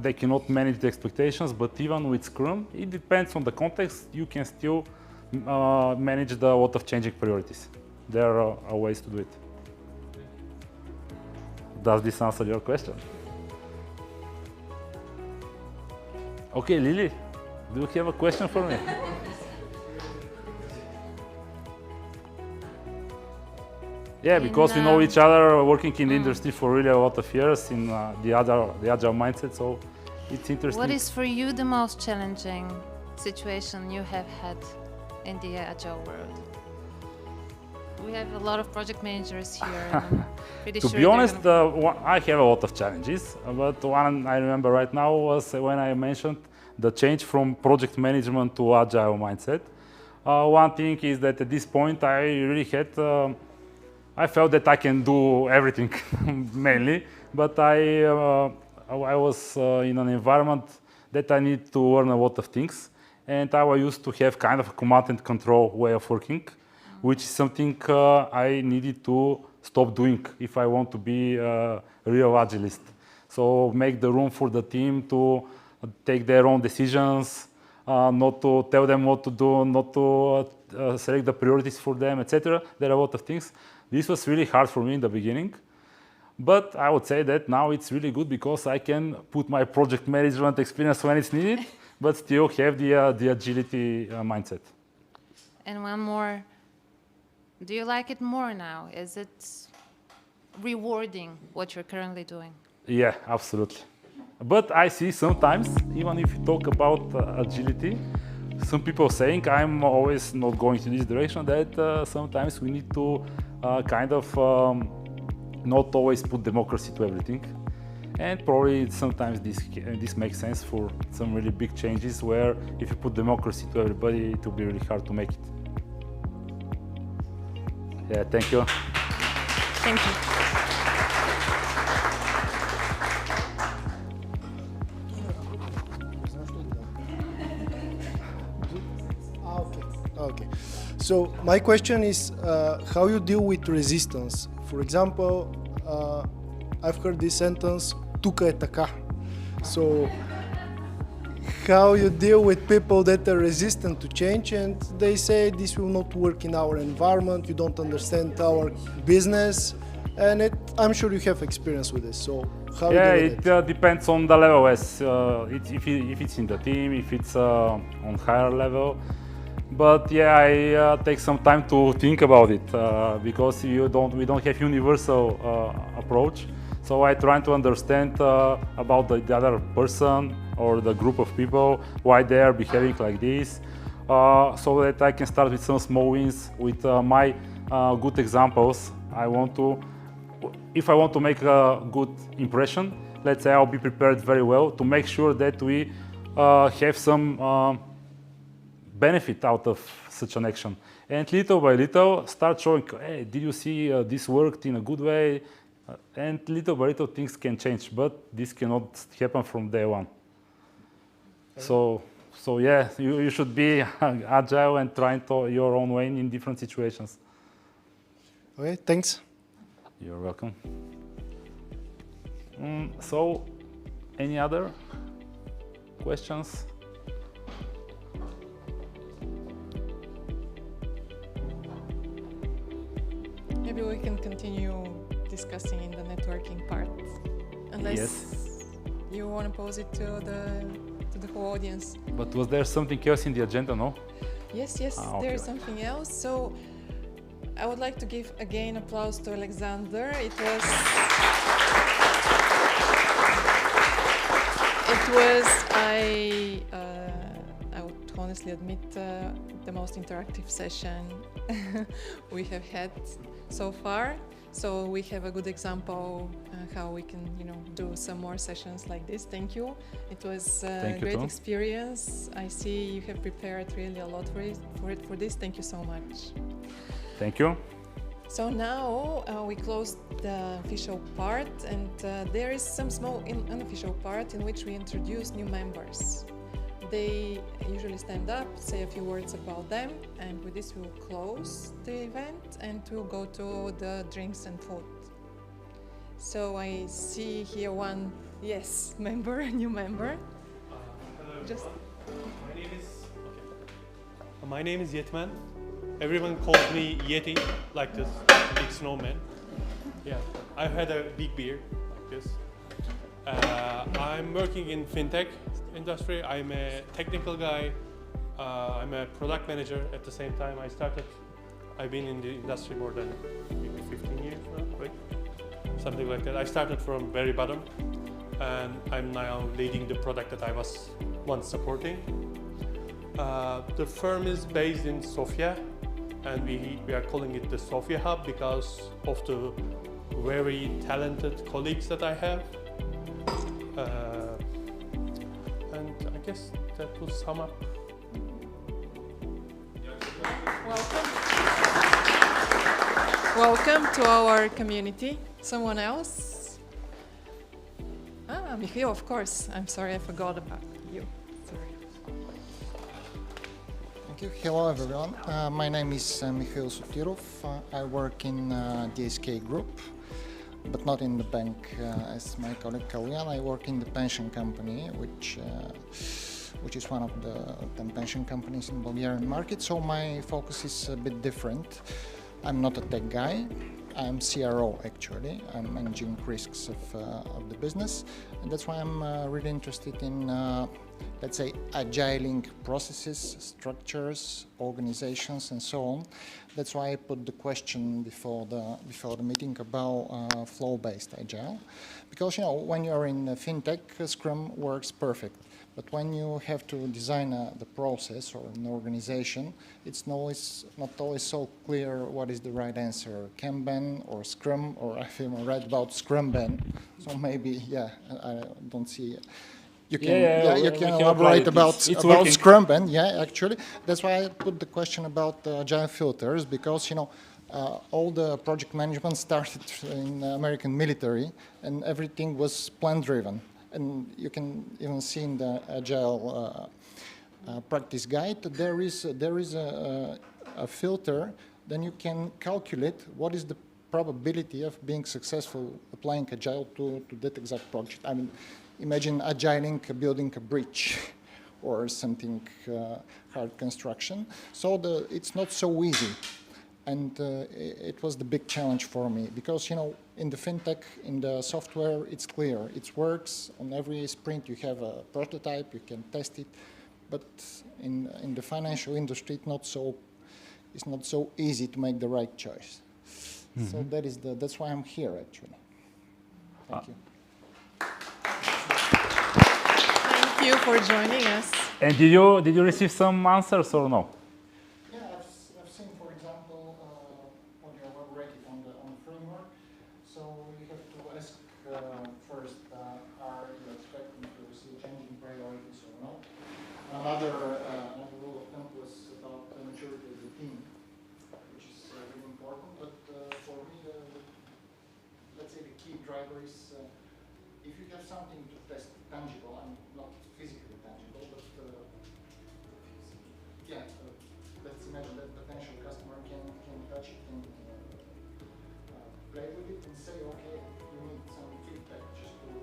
they cannot manage the expectations, but even with Scrum, it depends on the context, you can still manage a lot of changing priorities. There are ways to do it. Does this answer your question? Okay, Lily, do you have a question for me? Yeah, because we know each other, working in the industry for really a lot of years in the agile mindset, so it's interesting. What is for you the most challenging situation you have had in the agile world? We have a lot of project managers here. And I'm pretty To sure be honest, I have a lot of challenges, but one I remember right now was when I mentioned the change from project management to agile mindset. One thing is that at this point I really had, I felt that I can do everything mainly, but I was in an environment that I need to learn a lot of things, and I used to have kind of a command and control way of working, which is something I needed to stop doing if I want to be a real agilist. So make the room for the team to take their own decisions, not to tell them what to do, not to select the priorities for them, etc. There are a lot of things. This was really hard for me in the beginning, but I would say that now it's really good because I can put my project management experience when it's needed, but still have the agility mindset. And one more. Do you like it more now? Is it rewarding what you're currently doing? Yeah, absolutely. But I see sometimes, even if you talk about agility, some people saying I'm always not going in this direction, that sometimes we need to kind of not always put democracy to everything. And probably sometimes this makes sense for some really big changes where if you put democracy to everybody, it will be really hard to make it. Yeah, thank you. Thank you. Okay. So my question is how you deal with resistance. For example, I've heard this sentence, тука е така. So how you deal with people that are resistant to change and they say this will not work in our environment, you don't understand our business, and I'm sure you have experience with this. So how you deal with it depends on the level. If it's in the team, if it's on higher level. But yeah, I take some time to think about it because we don't have universal approach. So I try to understand about the other person or the group of people, why they are behaving like this, so that I can start with some small wins with my good examples. If I want to make a good impression, let's say I'll be prepared very well to make sure that we have some benefit out of such an action. And little by little, start showing, hey, did you see this worked in a good way? And little by little things can change, but this cannot happen from day one. So yeah, you should be agile and trying to your own way in different situations. Okay, thanks. You're welcome. So, any other questions? Maybe we can continue discussing in the networking part, unless you want to pose it to the to the whole audience. But was there something else in the agenda, no? Yes, Okay. there is something else. So I would like to give again applause to Alexander. It was I would honestly admit the most interactive session we have had so far. So we have a good example how we can, do some more sessions like this. Thank you. It was a great experience. I see you have prepared really a lot for this. Thank you so much. Thank you. So now we closed the official part, and there is some small unofficial part in which we introduce new members. They usually stand up, say a few words about them, and with this we'll close the event and we'll go to the drinks and food. So I see here one, member, new member. Hello Just everyone. My name is Yetman. Everyone calls me Yeti, like this big snowman. Yeah, I had a big beard like this. I'm working in fintech industry. I'm a technical guy. I'm a product manager at the same time. I've been in the industry more than maybe 15 years now, right? Something like that. I started from very bottom, and I'm now leading the product that I was once supporting. The firm is based in Sofia, and we are calling it the Sofia Hub because of the very talented colleagues that I have. And I guess that will sum up. Welcome to our community. Someone else? Mikhail, of course. I'm sorry, I forgot about you. Sorry. Thank you. Hello, everyone. My name is Mikhail Sutirov. I work in DSK Group, but not in the bank as my colleague Kalyan. I work in the pension company, which is one of the 10 pension companies in Bulgarian market. So my focus is a bit different. I'm not a tech guy. I'm CRO actually. I'm managing risks of the business, and that's why I'm really interested in, let's say, agiling processes, structures, organizations, and so on. That's why I put the question before the meeting about flow-based agile, because when you're in fintech, Scrum works perfect. But when you have to design the process or an organization, it's not always so clear what is the right answer, Kanban or Scrum, or I feel read about Scrumban. So maybe, I don't see. You can elaborate about Scrumban, actually. That's why I put the question about agile filters, because all the project management started in the American military, and everything was plan-driven. And you can even see in the Agile practice guide that there is a filter. Then you can calculate what is the probability of being successful applying Agile to that exact project. I mean, imagine agiling building a bridge or something hard construction. So it's not so easy. And it was the big challenge for me because, in the fintech, in the software, it's clear. It works. On every sprint, you have a prototype. You can test it. But in the financial industry, it's not so easy to make the right choice. Mm-hmm. So that's why I'm here, actually. Thank you. Thank you for joining us. And did you receive some answers or no? Another rule of thumb was about the maturity of the team, which is really important. But for me, let's say the key driver is if you have something to test tangible, and not physically tangible, but let's imagine that potential customer can touch it and play with it and say, okay, you need some feedback just to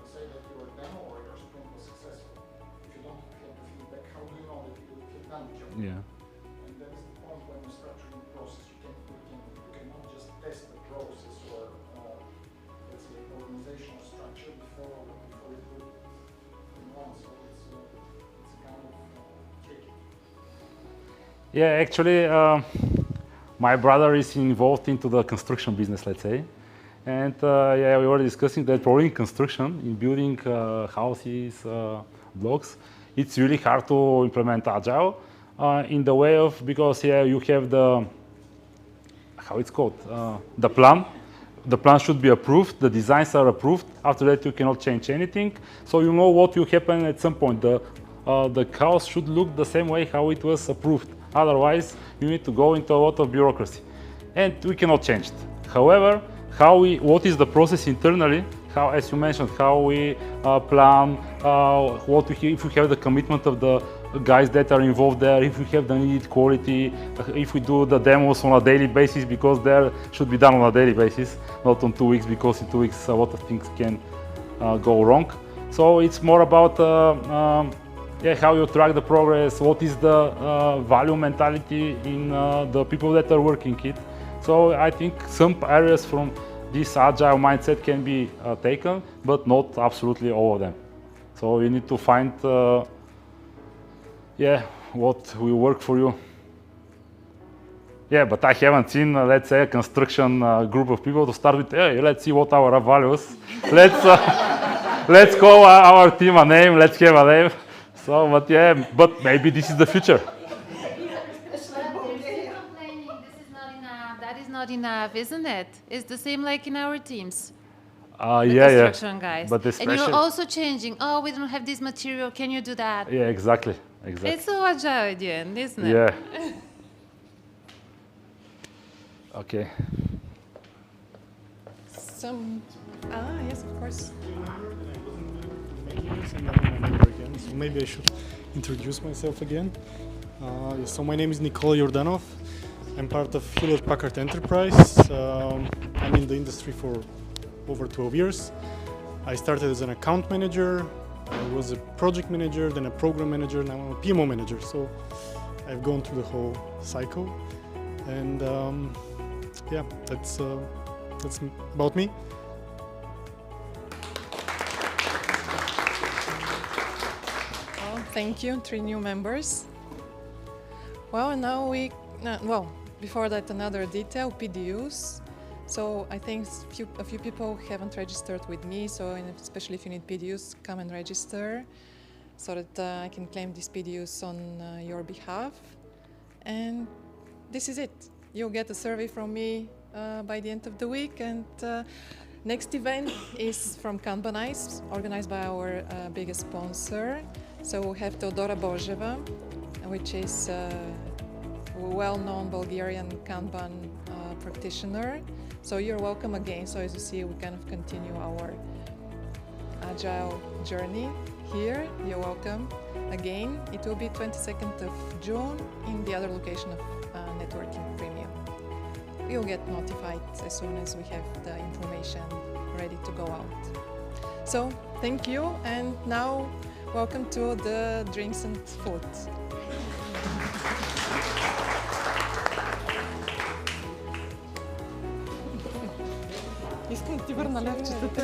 say that your demo or your sprint was successful. If you don't have the feedback, how do you know that you have done the job? Yeah. And that is the point when you're structuring the process. You cannot just test the process or let's say organizational structure before you put Yeah, actually, my brother is involved into the construction business, let's say. And yeah, we were discussing that probably in construction, in building houses, blocks, it's really hard to implement Agile in the way of, because yeah, you have the, how it's called, the plan. The plan should be approved, the designs are approved. After that, you cannot change anything. So you know what will happen at some point. The house should look the same way how it was approved. Otherwise, you need to go into a lot of bureaucracy. And we cannot change it. However, what is the process internally, how, as you mentioned, how we plan, if we have the commitment of the guys that are involved there, if we have the needed quality, if we do the demos on a daily basis, because there should be done on a daily basis, not on 2 weeks, because in 2 weeks a lot of things can go wrong. So it's more about yeah, how you track the progress, what is the value mentality in the people that are working it. So I think some areas from this agile mindset can be taken, but not absolutely all of them. So you need to find yeah, what will work for you. Yeah, but I haven't seen, let's say, a construction group of people to start with, hey, let's see what our values. Let's call our team a name, let's have a name. So, but yeah, but maybe this is the future. That is not enough, isn't it? It's the same like in our teams. Yeah, construction guys. But and you're also changing. Oh, we don't have this material. Can you do that? Yeah, exactly. Exactly. It's so agile at the end, isn't it? Yeah. Okay. Yes, of course. So maybe I should introduce myself again. So my name is Nicola Jordanov. I'm part of Hewlett-Packard Enterprise. I'm in the industry for over 12 years. I started as an account manager. I was a project manager, then a program manager, now I'm a PMO manager. So I've gone through the whole cycle. And yeah, that's about me. Well, thank you, 3 new members. Well, and now well, before that, another detail, PDUs. So I think a few people haven't registered with me, so especially if you need PDUs, come and register so that I can claim these PDUs on your behalf. And this is it. You'll get a survey from me by the end of the week. And next event is from Kanbanize, organized by our biggest sponsor. So we have Teodora Boževa, which is a well-known Bulgarian Kanban practitioner. So you're welcome again. So as you see, we kind of continue our agile journey here. You're welcome again. It will be 22nd of June in the other location of Networking Premium. You'll get notified as soon as we have the information ready to go out. So thank you, and now welcome to the drinks and food. Искам да ти върна левчетата.